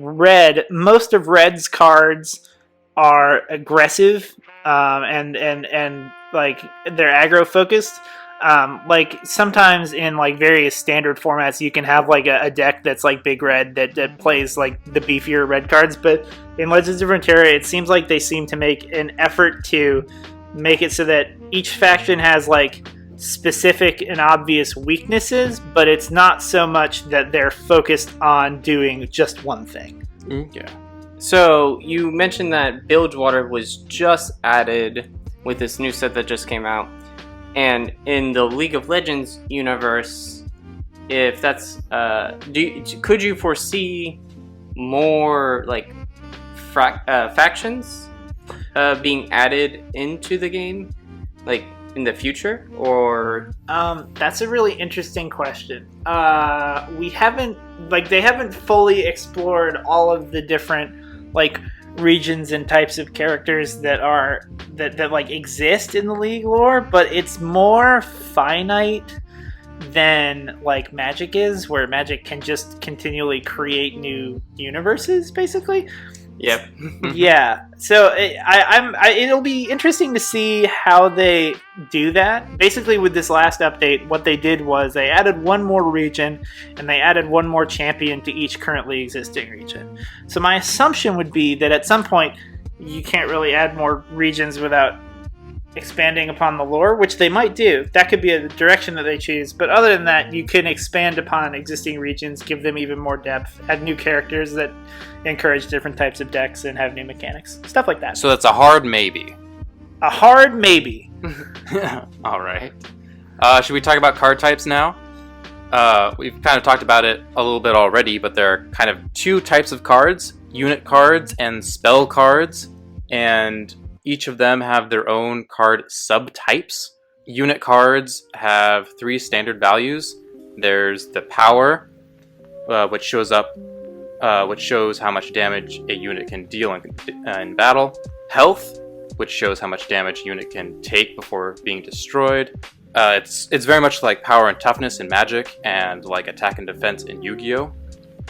most of Red's cards are aggressive and like they're aggro focused. Like sometimes in like various standard formats you can have like a deck that's like big red that plays like the beefier red cards, but in Legends of Runeterra it seems like they seem to make an effort to make it so that each faction has like specific and obvious weaknesses, but it's not so much that they're focused on doing just one thing. Yeah. So you mentioned that Bilgewater was just added with this new set that just came out. And in the League of Legends universe, if that's could you foresee more like factions being added into the game, like in the future, or? That's a really interesting question. They haven't fully explored all of the different like regions and types of characters that like exist in the League lore, but it's more finite than like Magic is, where Magic can just continually create new universes, basically. Yep. Yeah. So it'll be interesting to see how they do that. Basically, with this last update, what they did was they added one more region and they added one more champion to each currently existing region. So my assumption would be that at some point you can't really add more regions without expanding upon the lore, which they might do. That could be a direction that they choose. But other than that, you can expand upon existing regions, give them even more depth, add new characters that encourage different types of decks and have new mechanics. Stuff like that. So that's a hard maybe. A hard maybe. All right. Should we talk about card types now? We've kind of talked about it a little bit already, but there are kind of two types of cards, unit cards and spell cards, and each of them have their own card subtypes. unit cards have 3 standard values. There's the power, which shows how much damage a unit can deal in battle. Health, which shows how much damage a unit can take before being destroyed. It's very much like power and toughness in Magic, and like attack and defense in Yu-Gi-Oh!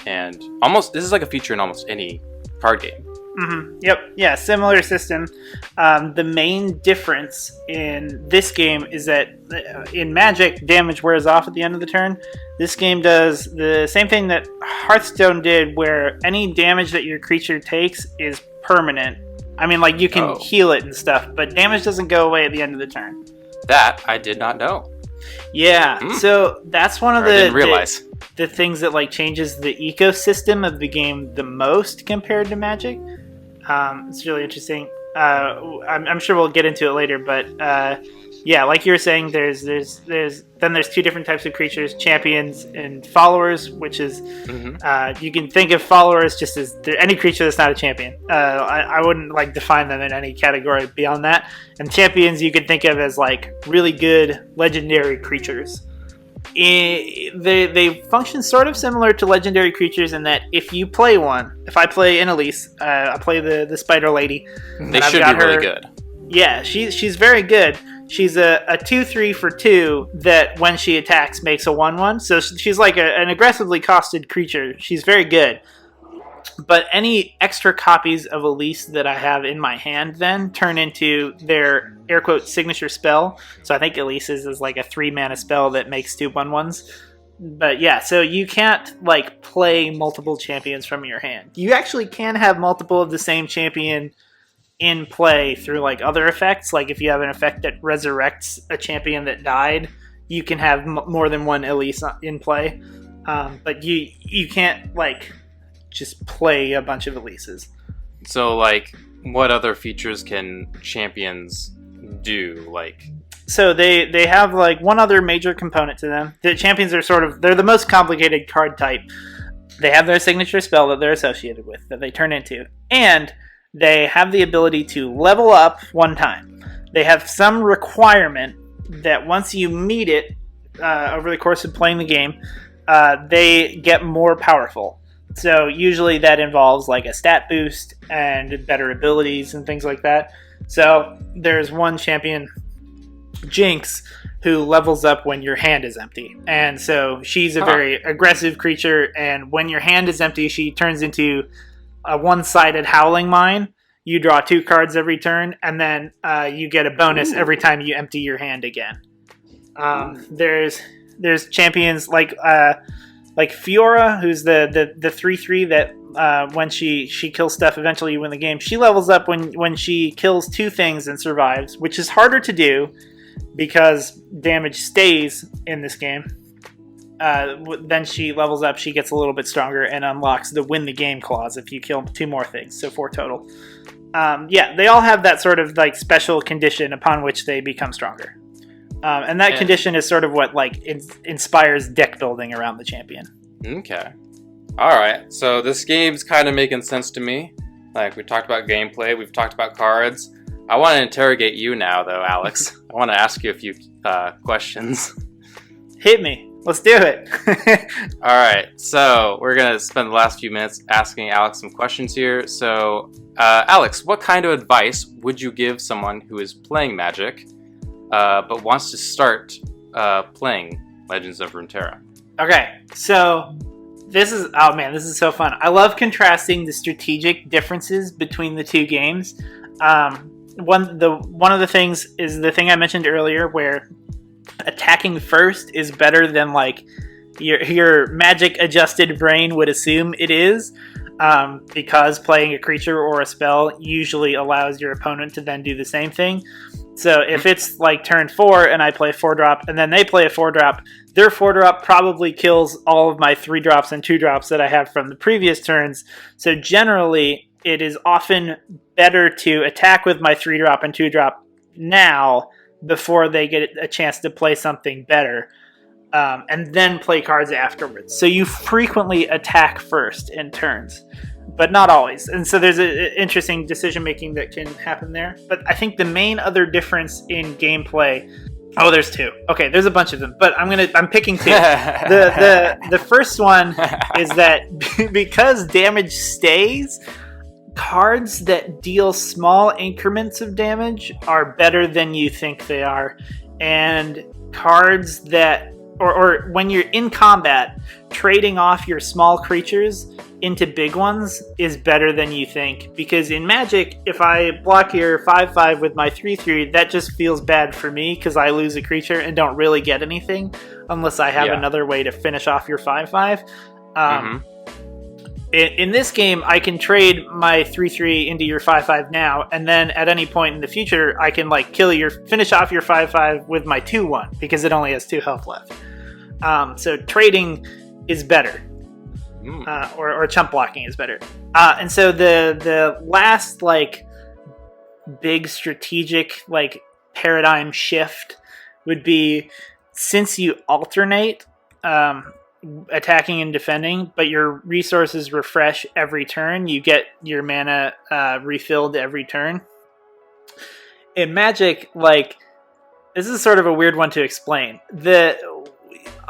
And this is like a feature in almost any card game. Mm-hmm. Yep. Yeah, similar system. The main difference in this game is that in Magic, damage wears off at the end of the turn. This game does the same thing that Hearthstone did, where any damage that your creature takes is permanent. I mean, like, you can heal it and stuff, but damage doesn't go away at the end of the turn. That I did not know. Yeah, so that's one of I didn't realize. The things that like changes the ecosystem of the game the most compared to Magic. It's really interesting. I'm sure we'll get into it later, but yeah, like you were saying, there's 2 different types of creatures: champions and followers. Which is you can think of followers just as any creature that's not a champion. I wouldn't like define them in any category beyond that. And champions you could think of as like really good legendary creatures. They function sort of similar to legendary creatures in that if you play one, if I play Annalise, I play the spider lady. They should be really good. Yeah, she's very good. She's a 2/3 for 2 that when she attacks makes a 1/1. So she's like an aggressively costed creature. She's very good. But any extra copies of Elise that I have in my hand then turn into their air quote signature spell. So I think Elise's is like a 3-mana spell that makes 2 1/1s. But yeah, so you can't like play multiple champions from your hand. You actually can have multiple of the same champion in play through like other effects. Like if you have an effect that resurrects a champion that died, you can have more than one Elise in play. But you can't like just play a bunch of Elises. So like, what other features can champions do? Like, so they have like one other major component to them. The champions are they're the most complicated card type. They have their signature spell that they're associated with, that they turn into, and they have the ability to level up 1 time. They have some requirement that once you meet it over the course of playing the game, they get more powerful. So usually that involves like a stat boost and better abilities and things like that. So there's one champion, Jinx, who levels up when your hand is empty. And so she's a very aggressive creature, and when your hand is empty, she turns into a 1-sided Howling Mine. You draw 2 cards every turn, and then you get a bonus every time you empty your hand again. There's champions like Fiora, who's the 3/3 that when she kills stuff, eventually you win the game. She levels up when she kills 2 things and survives, which is harder to do because damage stays in this game. Then she levels up, she gets a little bit stronger, and unlocks the win the game clause if you kill 2 more things, so 4 total. Yeah, they all have that sort of like special condition upon which they become stronger. And that condition is sort of what like inspires deck building around the champion. Okay. Alright, so this game's kind of making sense to me. Like, we talked about gameplay, we've talked about cards. I want to interrogate you now, though, Alex. I want to ask you a few questions. Hit me. Let's do it. Alright, so we're going to spend the last few minutes asking Alex some questions here. So, Alex, what kind of advice would you give someone who is playing Magic but wants to start playing Legends of Runeterra? Okay, so this is so fun. I love contrasting the strategic differences between the 2 games. One of the things is the thing I mentioned earlier, where attacking first is better than like your Magic adjusted brain would assume it is, because playing a creature or a spell usually allows your opponent to then do the same thing. So if it's like turn 4 and I play 4-drop and then they play a 4-drop, their 4-drop probably kills all of my 3-drops and 2-drops that I have from the previous turns. So generally, it is often better to attack with my 3-drop and 2-drop now before they get a chance to play something better, and then play cards afterwards. So you frequently attack first in turns, but not always. And so there's an interesting decision making that can happen there. But I think the main other difference in gameplay Oh, there's two. Okay, there's a bunch of them, but I'm picking two. The first one is that because damage stays, cards that deal small increments of damage are better than you think they are, and cards that or when you're in combat, trading off your small creatures into big ones is better than you think. Because in Magic, if I block your 5/5 with my 3/3, that just feels bad for me because I lose a creature and don't really get anything unless I have another way to finish off your 5/5. In this game, I can trade my 3/3 into your 5/5 now, and then at any point in the future, I can like finish off your 5/5 with my 2/1 because it only has 2 health left. So trading is better, or chump blocking is better. And so the last like big strategic like paradigm shift would be, since you alternate attacking and defending, but your resources refresh every turn, you get your mana refilled every turn. In Magic, like, this is sort of a weird one to explain.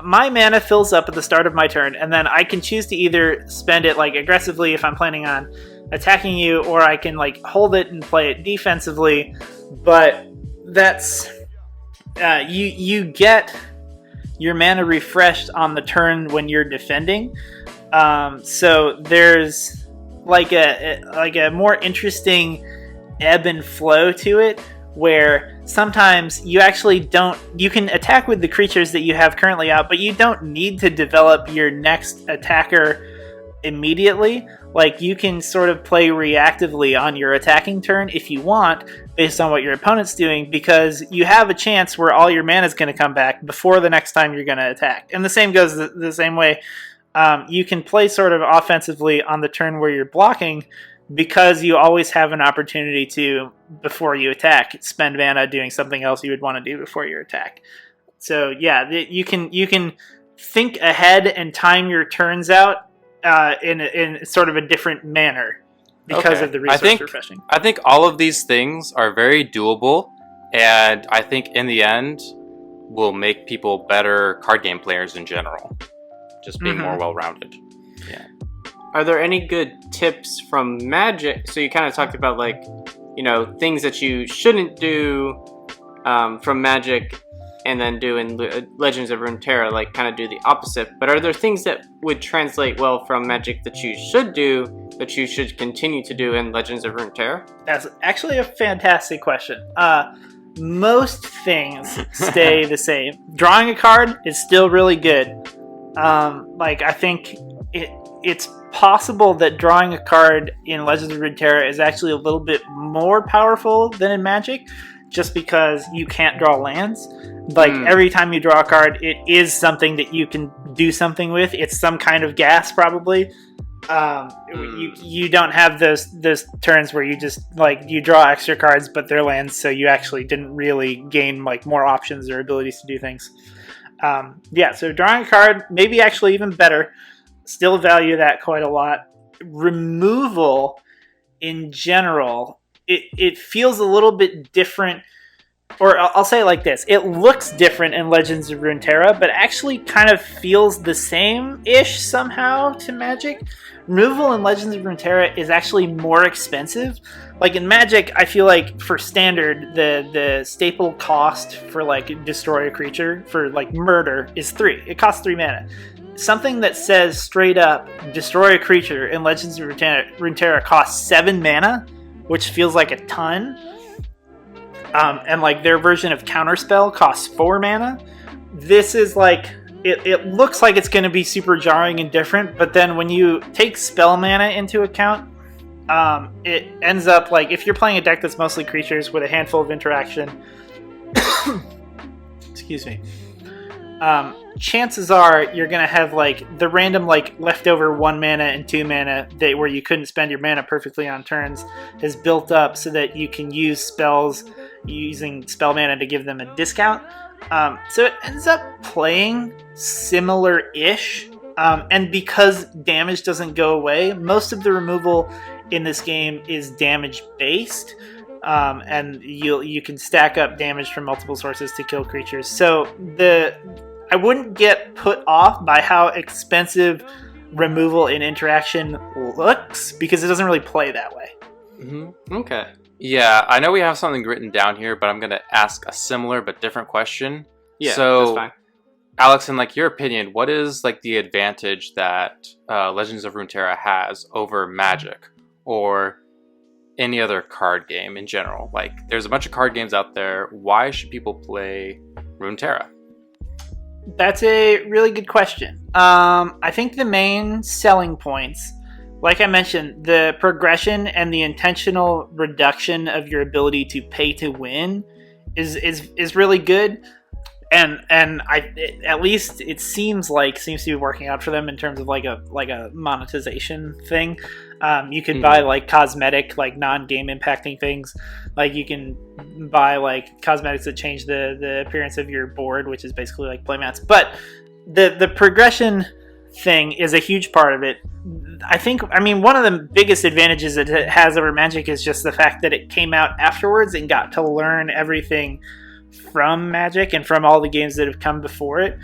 My mana fills up at the start of my turn, and then I can choose to either spend it like aggressively if I'm planning on attacking you, or I can like hold it and play it defensively. But that's you get your mana refreshed on the turn when you're defending. So there's like a more interesting ebb and flow to it, where sometimes you can attack with the creatures that you have currently out, but you don't need to develop your next attacker immediately. Like, you can sort of play reactively on your attacking turn if you want, based on what your opponent's doing, because you have a chance where all your mana is going to come back before the next time you're going to attack. And the same goes the same way. You can play sort of offensively on the turn where you're blocking, because you always have an opportunity to, before you attack, spend mana doing something else you would want to do before your attack. So yeah, you can think ahead and time your turns out in sort of a different manner because of the resource refreshing. I think all of these things are very doable, and I think in the end will make people better card game players in general. Just being more well-rounded. Yeah. Are there any good tips from Magic? So you kind of talked about, like, you know, things that you shouldn't do from Magic and then do in Legends of Runeterra, like kind of do the opposite. But are there things that would translate well from Magic that you should do, that you should continue to do in Legends of Runeterra? That's actually a fantastic question. Most things stay the same. Drawing a card is still really good. Like, I think it's possible that drawing a card in Legends of Runeterra is actually a little bit more powerful than in Magic, just because you can't draw lands. Like, every time you draw a card, it is something that you can do something with. It's some kind of gas, probably. You don't have those turns where you just, like, you draw extra cards, but they're lands, so you actually didn't really gain, like, more options or abilities to do things. So drawing a card, maybe actually even better. Still value that quite a lot. Removal, in general, it feels a little bit different. Or I'll say it like this. It looks different in Legends of Runeterra, but actually kind of feels the same-ish somehow to Magic. Removal in Legends of Runeterra is actually more expensive. Like, in Magic, I feel like for Standard, the staple cost for, like, destroy a creature, for, like, murder, is 3. It costs 3 mana. Something that says straight up, destroy a creature in Legends of Runeterra costs 7 mana, which feels like a ton. And like their version of Counterspell costs 4 mana. This is like, it looks like it's going to be super jarring and different, but then when you take spell mana into account, it ends up like, if you're playing a deck that's mostly creatures with a handful of interaction, excuse me, chances are you're going to have like the random like leftover 1 mana and 2 mana where you couldn't spend your mana perfectly on turns is built up so that you can use spells using spell mana to give them a discount. So it ends up playing similar-ish. And because damage doesn't go away, most of the removal in this game is damage-based. and you can stack up damage from multiple sources to kill creatures. So I wouldn't get put off by how expensive removal and interaction looks, because it doesn't really play that way. Okay. Yeah, I know we have something written down here, but I'm going to ask a similar but different question. Yeah, so, that's fine. Alex, in like your opinion, what is like the advantage that Legends of Runeterra has over Magic or any other card game in general? Like, there's a bunch of card games out there. Why should people play Runeterra? That's a really good question. I think the main selling points, like I mentioned, the progression and the intentional reduction of your ability to pay to win is really good. And at least it seems to be working out for them in terms of like a monetization thing. You can buy like cosmetic, like non-game impacting things. Like you can buy like cosmetics that change the appearance of your board, which is basically like playmats. But the progression thing is a huge part of it. I mean, one of the biggest advantages that it has over Magic is just the fact that it came out afterwards and got to learn everything from Magic and from all the games that have come before it.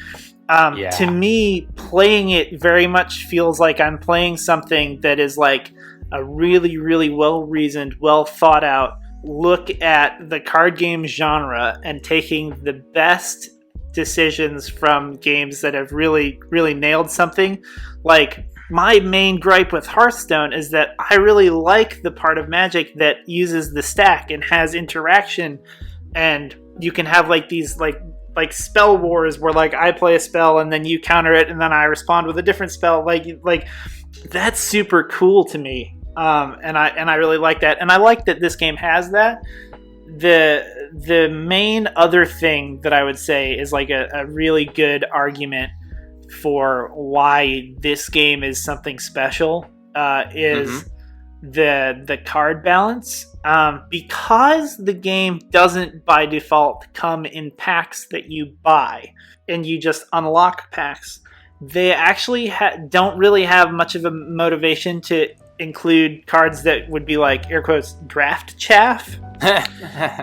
To me, playing it very much feels like I'm playing something that is like a really, really well-reasoned, well-thought-out look at the card game genre and taking the best decisions from games that have really, really nailed something. Like, my main gripe with Hearthstone is that I really like the part of Magic that uses the stack and has interaction, and you can have like these like spell wars where like I play a spell and then you counter it and then I respond with a different spell. Like that's super cool to me, and I really like that, and I like that this game has that. The main other thing that I would say is like a really good argument for why this game is something special is the card balance. Because the game doesn't by default come in packs that you buy and you just unlock packs, they actually don't really have much of a motivation to include cards that would be like, air quotes, draft chaff.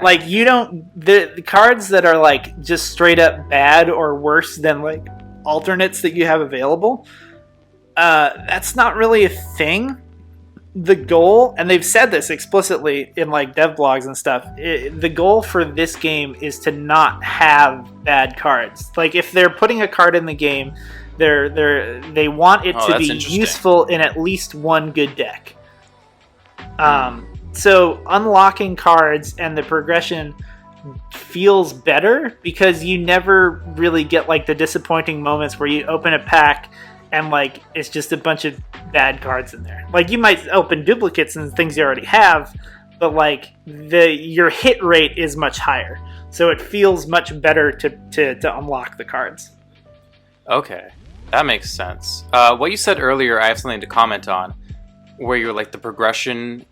Like, you don't, the cards that are like just straight up bad or worse than like alternates that you have available, that's not really a thing. The goal, and they've said this explicitly in like dev blogs and stuff, the goal for this game is to not have bad cards. Like, if they're putting a card in the game, they want it to be useful in at least one good deck. So unlocking cards and the progression feels better because you never really get like the disappointing moments where you open a pack and like it's just a bunch of bad cards in there. Like, you might open duplicates and things you already have, but like your hit rate is much higher, so it feels much better to unlock the cards. Okay, that makes sense. What you said earlier, I have something to comment on, where you're like the progression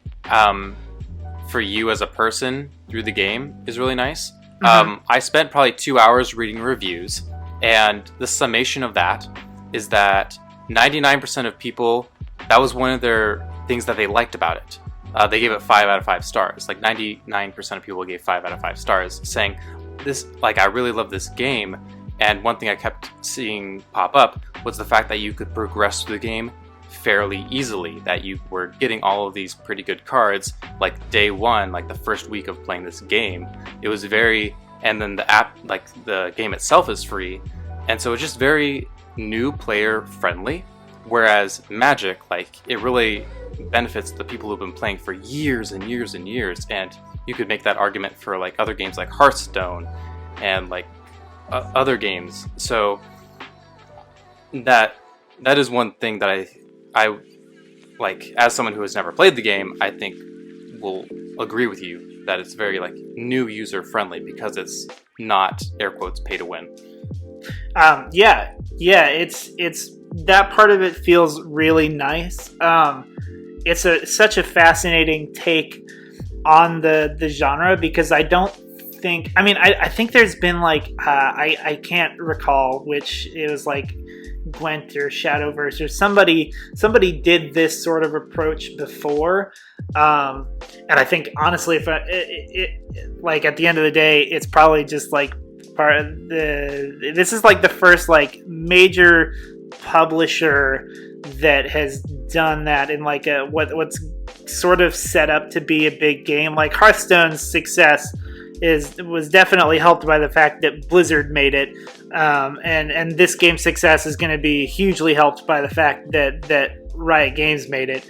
for you as a person through the game is really nice. I spent probably 2 hours reading reviews, and the summation of that is that 99% of people, that was one of their things that they liked about it. They gave it 5 out of 5 stars. Like 99% of people gave 5 out of 5 stars, saying, "This, like, I really love this game." And one thing I kept seeing pop up was the fact that you could progress through the game fairly easily, that you were getting all of these pretty good cards like day one, like the first week of playing this game. It was very, and then the app, like the game itself is free, and so it's just very new player friendly. Whereas Magic, like, it really benefits the people who've been playing for years and years and years, and you could make that argument for like other games like Hearthstone and like other games. So that is one thing that I like, as someone who has never played the game, I think will agree with you that it's very like new user friendly because it's not, air quotes, pay to win. Yeah, it's that part of it feels really nice. It's such a fascinating take on the genre, because I don't think, I mean, I think there's been like I can't recall which, it was like Gwent or Shadowverse or somebody did this sort of approach before, and I think honestly, if like at the end of the day, it's probably just like part of this is like the first like major publisher that has done that in like a what's sort of set up to be a big game. Like Hearthstone's success was definitely helped by the fact that Blizzard made it, and this game's success is going to be hugely helped by the fact that Riot Games made it,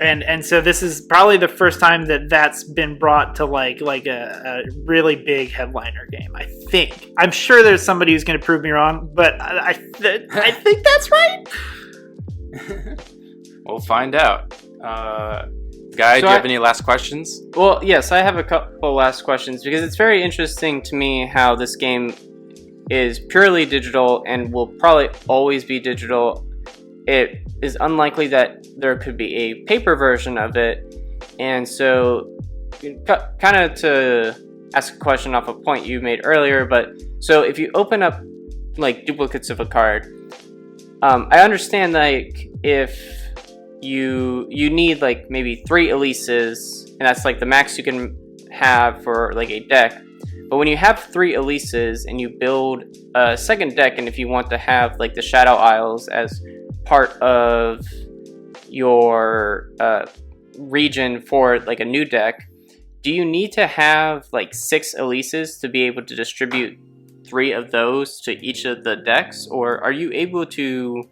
and so this is probably the first time that's been brought to like a really big headliner game. I think. I'm sure there's somebody who's going to prove me wrong, but I think that's right. We'll find out. Guy, do you have any last questions? Well, yes, I have a couple last questions because it's very interesting to me how this game is purely digital and will probably always be digital. It is unlikely that there could be a paper version of it, and so kind of to ask a question off a point you made earlier, but so if you open up like duplicates of a card, I understand like if you need like maybe 3 Elises, and that's like the max you can have for like a deck. But when you have 3 Elises and you build a second deck, and if you want to have like the Shadow Isles as part of your region for like a new deck, do you need to have like 6 Elises to be able to distribute 3 of those to each of the decks, or are you able to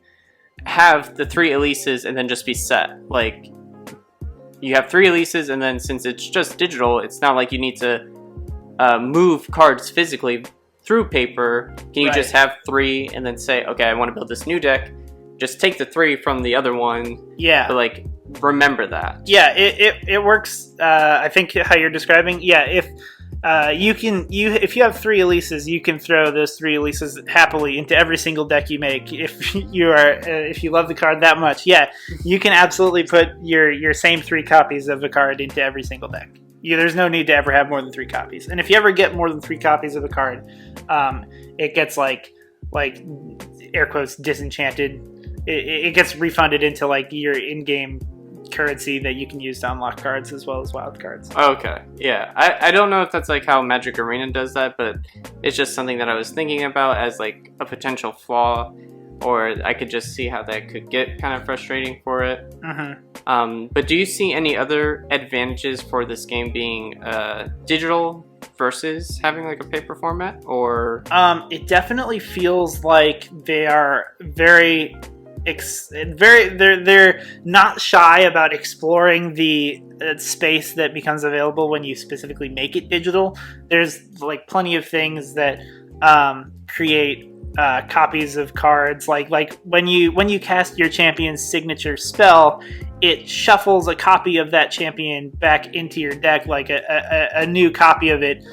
have the 3 Elises and then just be set? Like you have 3 Elises, and then since it's just digital, it's not like you need to move cards physically through paper. Can you just have 3 and then say, okay, I want to build this new deck, just take the 3 from the other one? Yeah, but like remember that. Yeah, it works. I think how you're describing. Yeah, if if you have 3 Elises, you can throw those 3 Elises happily into every single deck you make. If you love the card that much, yeah, you can absolutely put your same 3 copies of a card into every single deck. There's no need to ever have more than 3 copies. And if you ever get more than 3 copies of a card, it gets like air quotes disenchanted. It gets refunded into like your in-game currency that you can use to unlock cards as well as wild cards. Okay, yeah. I don't know if that's like how Magic Arena does that, but it's just something that I was thinking about as like a potential flaw, or I could just see how that could get kind of frustrating for it. Mm-hmm. But do you see any other advantages for this game being digital versus having like a paper format, or? It definitely feels like they are they're not shy about exploring the space that becomes available when you specifically make it digital. There's like plenty of things that create copies of cards, like when you cast your champion's signature spell, it shuffles a copy of that champion back into your deck, like a new copy of it.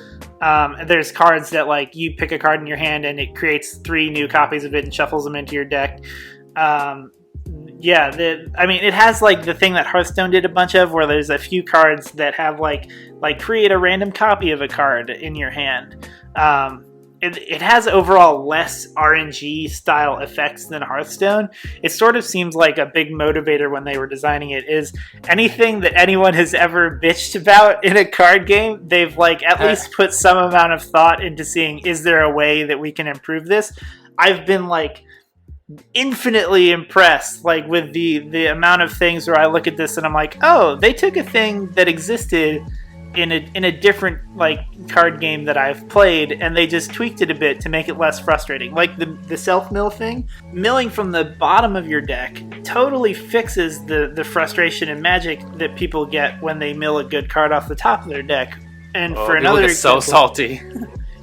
There's cards that like you pick a card in your hand and it creates 3 new copies of it and shuffles them into your deck. It has like the thing that Hearthstone did a bunch of, where there's a few cards that have like create a random copy of a card in your hand. It has overall less RNG style effects than Hearthstone. It sort of seems like a big motivator when they were designing it is anything that anyone has ever bitched about in a card game, they've like at least put some amount of thought into seeing, is there a way that we can improve this? I've been like infinitely impressed like with the amount of things where I look at this and I'm like, oh, they took a thing that existed in a different like card game that I've played, and they just tweaked it a bit to make it less frustrating. Like the self-mill thing, milling from the bottom of your deck totally fixes the frustration in Magic that people get when they mill a good card off the top of their deck. And for another example, so salty.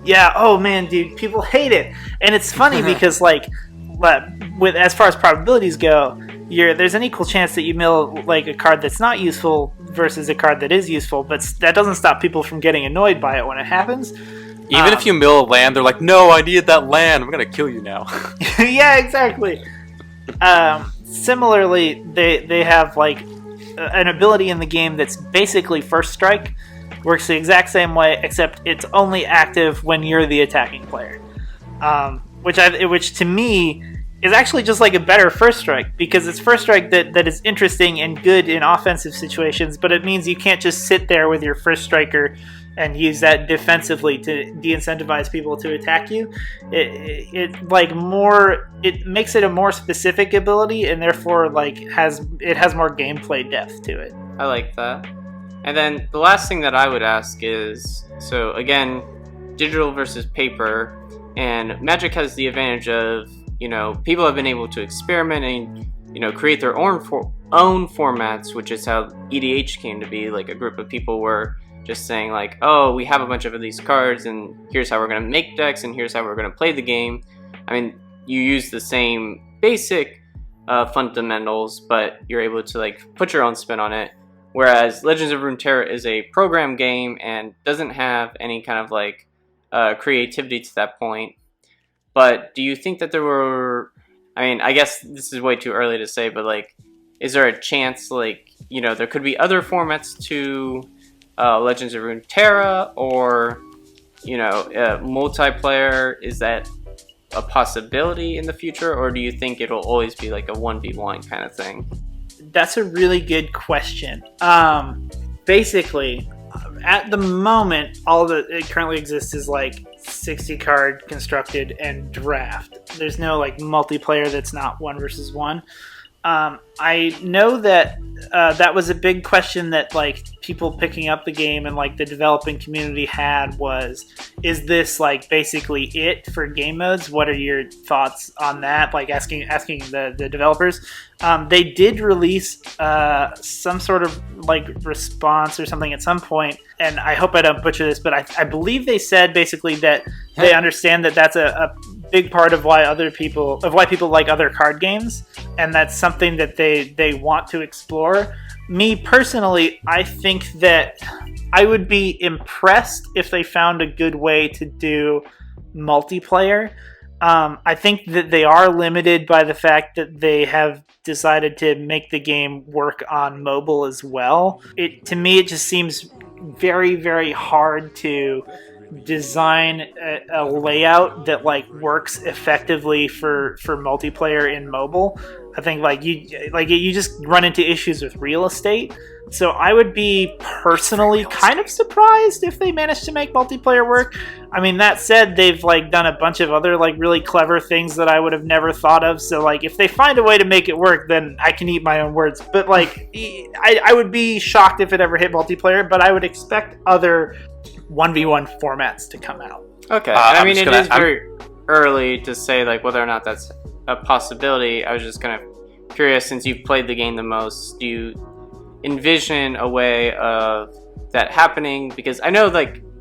Yeah, oh man, dude, people hate it. And it's funny because like with as far as probabilities go, there's an equal chance that you mill like a card that's not useful versus a card that is useful, but that doesn't stop people from getting annoyed by it when it happens. Even if you mill a land, they're like, no, I needed that land, I'm gonna kill you now. Yeah, exactly. Similarly, they have like an ability in the game that's basically First Strike. Works the exact same way, except it's only active when you're the attacking player. which to me is actually just like a better first strike, because it's first strike that is interesting and good in offensive situations, but it means you can't just sit there with your first striker and use that defensively to de-incentivize people to attack you. It makes it a more specific ability, and therefore has more gameplay depth to it. I like that. And then the last thing that I would ask is, so again, digital versus paper, and Magic has the advantage of, people have been able to experiment and, create their own formats, which is how EDH came to be. Like, a group of people were just saying like, oh, we have a bunch of these cards, and here's how we're going to make decks, and here's how we're going to play the game. I mean, you use the same basic fundamentals, but you're able to put your own spin on it. Whereas Legends of Runeterra is a program game and doesn't have any kind of creativity to that point. But do you think that there were, I guess this is way too early to say, but is there a chance there could be other formats to Legends of Runeterra, or multiplayer? Is that a possibility in the future, or do you think it'll always be a 1v1 kind of thing? That's a really good question. Basically, at the moment, all that it currently exists is 60 card constructed and draft. There's no multiplayer that's not 1 versus 1. I know that that was a big question that people picking up the game and the developing community had was, is this basically it for game modes? What are your thoughts on that? Asking the developers. They did release some sort of response or something at some point, and I hope I don't butcher this, but I believe they said basically that they understand that that's a big part of why people like other card games, and that's something that they want to explore. Me personally, I think that I would be impressed if they found a good way to do multiplayer. I think that they are limited by the fact that they have decided to make the game work on mobile as well. To me, it just seems very, very hard to design a layout that works effectively for multiplayer in mobile. I think you just run into issues with real estate. So I would be personally kind of surprised if they managed to make multiplayer work. That said, they've done a bunch of other really clever things that I would have never thought of. So if they find a way to make it work, then I can eat my own words. But I would be shocked if it ever hit multiplayer, but I would expect other 1v1 formats to come out. Okay. It is very early to say whether or not that's a possibility. I was just kind of curious, since you've played the game the most, do you envision a way of that happening? Because I know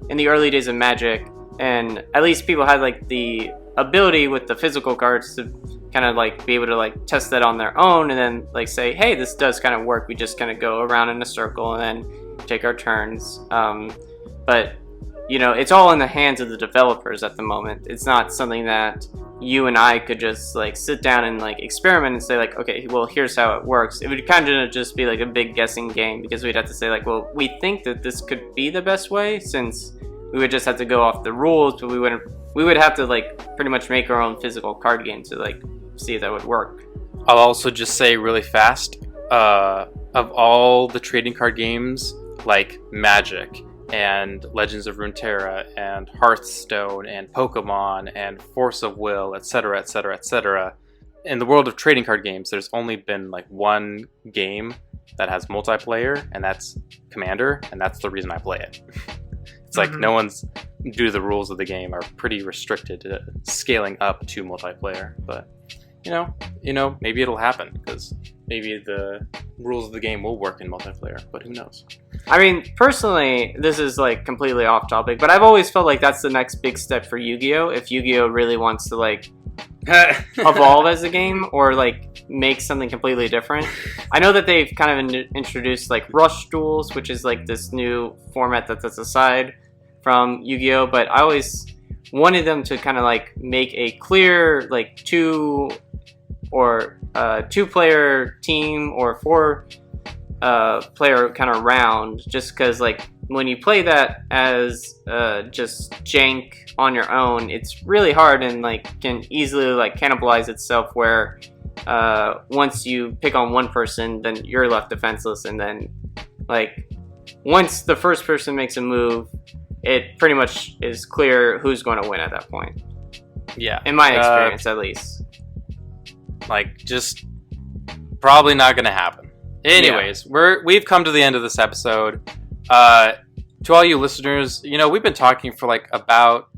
in the early days of Magic, and at least people had the ability with the physical cards to kind of be able to test that on their own, and then say, hey, this does kind of work. We just kind of go around in a circle and then take our turns. But it's all in the hands of the developers at the moment. It's not something that you and I could just sit down and experiment and say okay, well, here's how it works. It would kind of just be a big guessing game, because we'd have to say well, we think that this could be the best way, since we would just have to go off the rules, but we would have to pretty much make our own physical card game to see if that would work. I'll also just say really fast, of all the trading card games like Magic and Legends of Runeterra and Hearthstone and Pokemon and Force of Will, etc., etc., etc., in the world of trading card games, there's only been one game that has multiplayer, and that's Commander, and that's the reason I play it. It's no one's, due to the rules of the game, are pretty restricted to scaling up to multiplayer. But maybe it'll happen, because maybe the rules of the game will work in multiplayer, but who knows? Personally, this is completely off topic, but I've always felt that's the next big step for Yu-Gi-Oh! If Yu-Gi-Oh! Really wants to evolve as a game, or make something completely different. I know that they've kind of introduced Rush Duels, which is this new format that's aside from Yu-Gi-Oh! But I always wanted them to kind of make a clear two-player team or four player kind of round, just because when you play that as just jank on your own, it's really hard and like can easily like cannibalize itself. Where once you pick on one person, then you're left defenseless, and then like once the first person makes a move, it pretty much is clear who's going to win at that point. Yeah. In my experience, at least. Like, just probably not going to happen. Anyways, we've come to the end of this episode. To all you listeners, you know, we've been talking for like about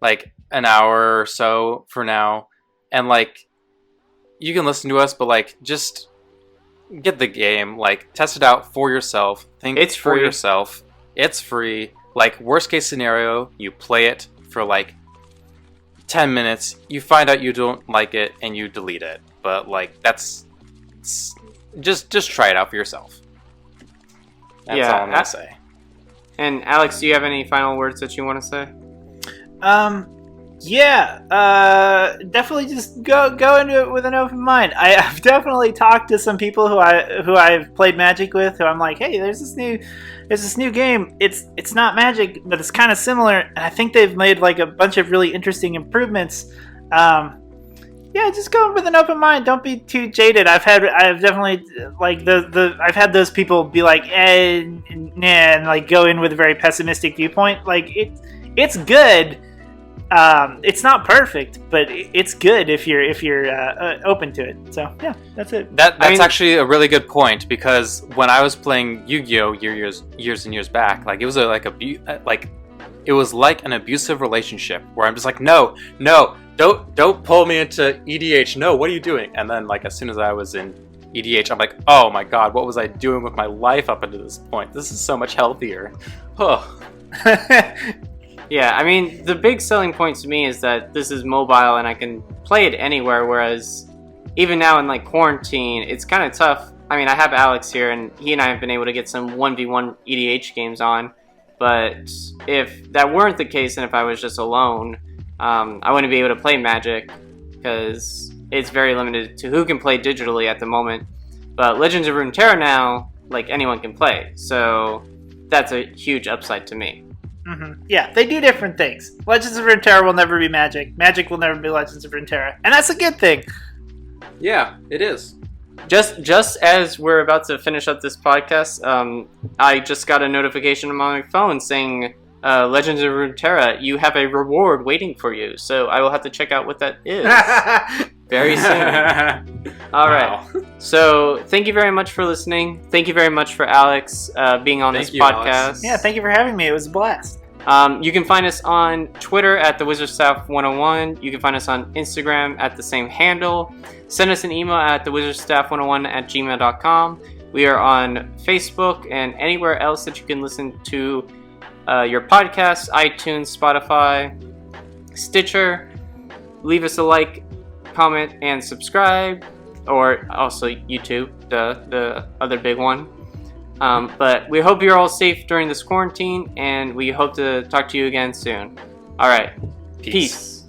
like an hour or so for now, and like you can listen to us, but like just get the game, like test it out for yourself. Think it's for free. yourself. It's free. Like worst case scenario, you play it for like 10 minutes, you find out you don't like it, and you delete it. But like that's just try it out for yourself. That's all I'm gonna say. And Alex, do you have any final words that you want to say? Definitely just go into it with an open mind. I've definitely talked to some people who I've played Magic with, who I'm like, hey, there's this new game. It's not Magic, but it's kind of similar, and I think they've made like a bunch of really interesting improvements. Just go in with an open mind. Don't be too jaded. I've definitely like I've had those people be like, nah, and like go in with a very pessimistic viewpoint. Like it's good. It's not perfect, but it's good if you're open to it. So yeah, that's it. That's actually a really good point, because when I was playing Yu-Gi-Oh years and years back, like it was it was like an abusive relationship where I'm just like, no, don't pull me into EDH. No, what are you doing? And then like as soon as I was in EDH, I'm like, oh my god, what was I doing with my life up until this point? This is so much healthier. Oh. Yeah, I mean, the big selling point to me is that this is mobile and I can play it anywhere, whereas even now in like quarantine, it's kind of tough. I mean, I have Alex here, and he and I have been able to get some 1v1 EDH games on, but if that weren't the case and if I was just alone, I wouldn't be able to play Magic because it's very limited to who can play digitally at the moment. But Legends of Runeterra now, like, anyone can play, so that's a huge upside to me. Mm-hmm. Yeah, they do different things. Legends of Runeterra will never be Magic. Magic will never be Legends of Runeterra, and that's a good thing. Yeah, it is. Just as we're about to finish up this podcast, I just got a notification on my phone saying, Legends of Runeterra, you have a reward waiting for you. So I will have to check out what that is very soon. All right. So thank you very much for listening. Thank you very much for Alex being on this podcast. Alex. Yeah, thank you for having me. It was a blast. You can find us on Twitter at thewizardstaff101. You can find us on Instagram at the same handle. Send us an email at thewizardstaff101@gmail.com. We are on Facebook and anywhere else that you can listen to your podcasts, iTunes, Spotify, Stitcher. Leave us a like, comment, and subscribe. Or also YouTube, the other big one. But we hope you're all safe during this quarantine, and we hope to talk to you again soon. All right. Peace.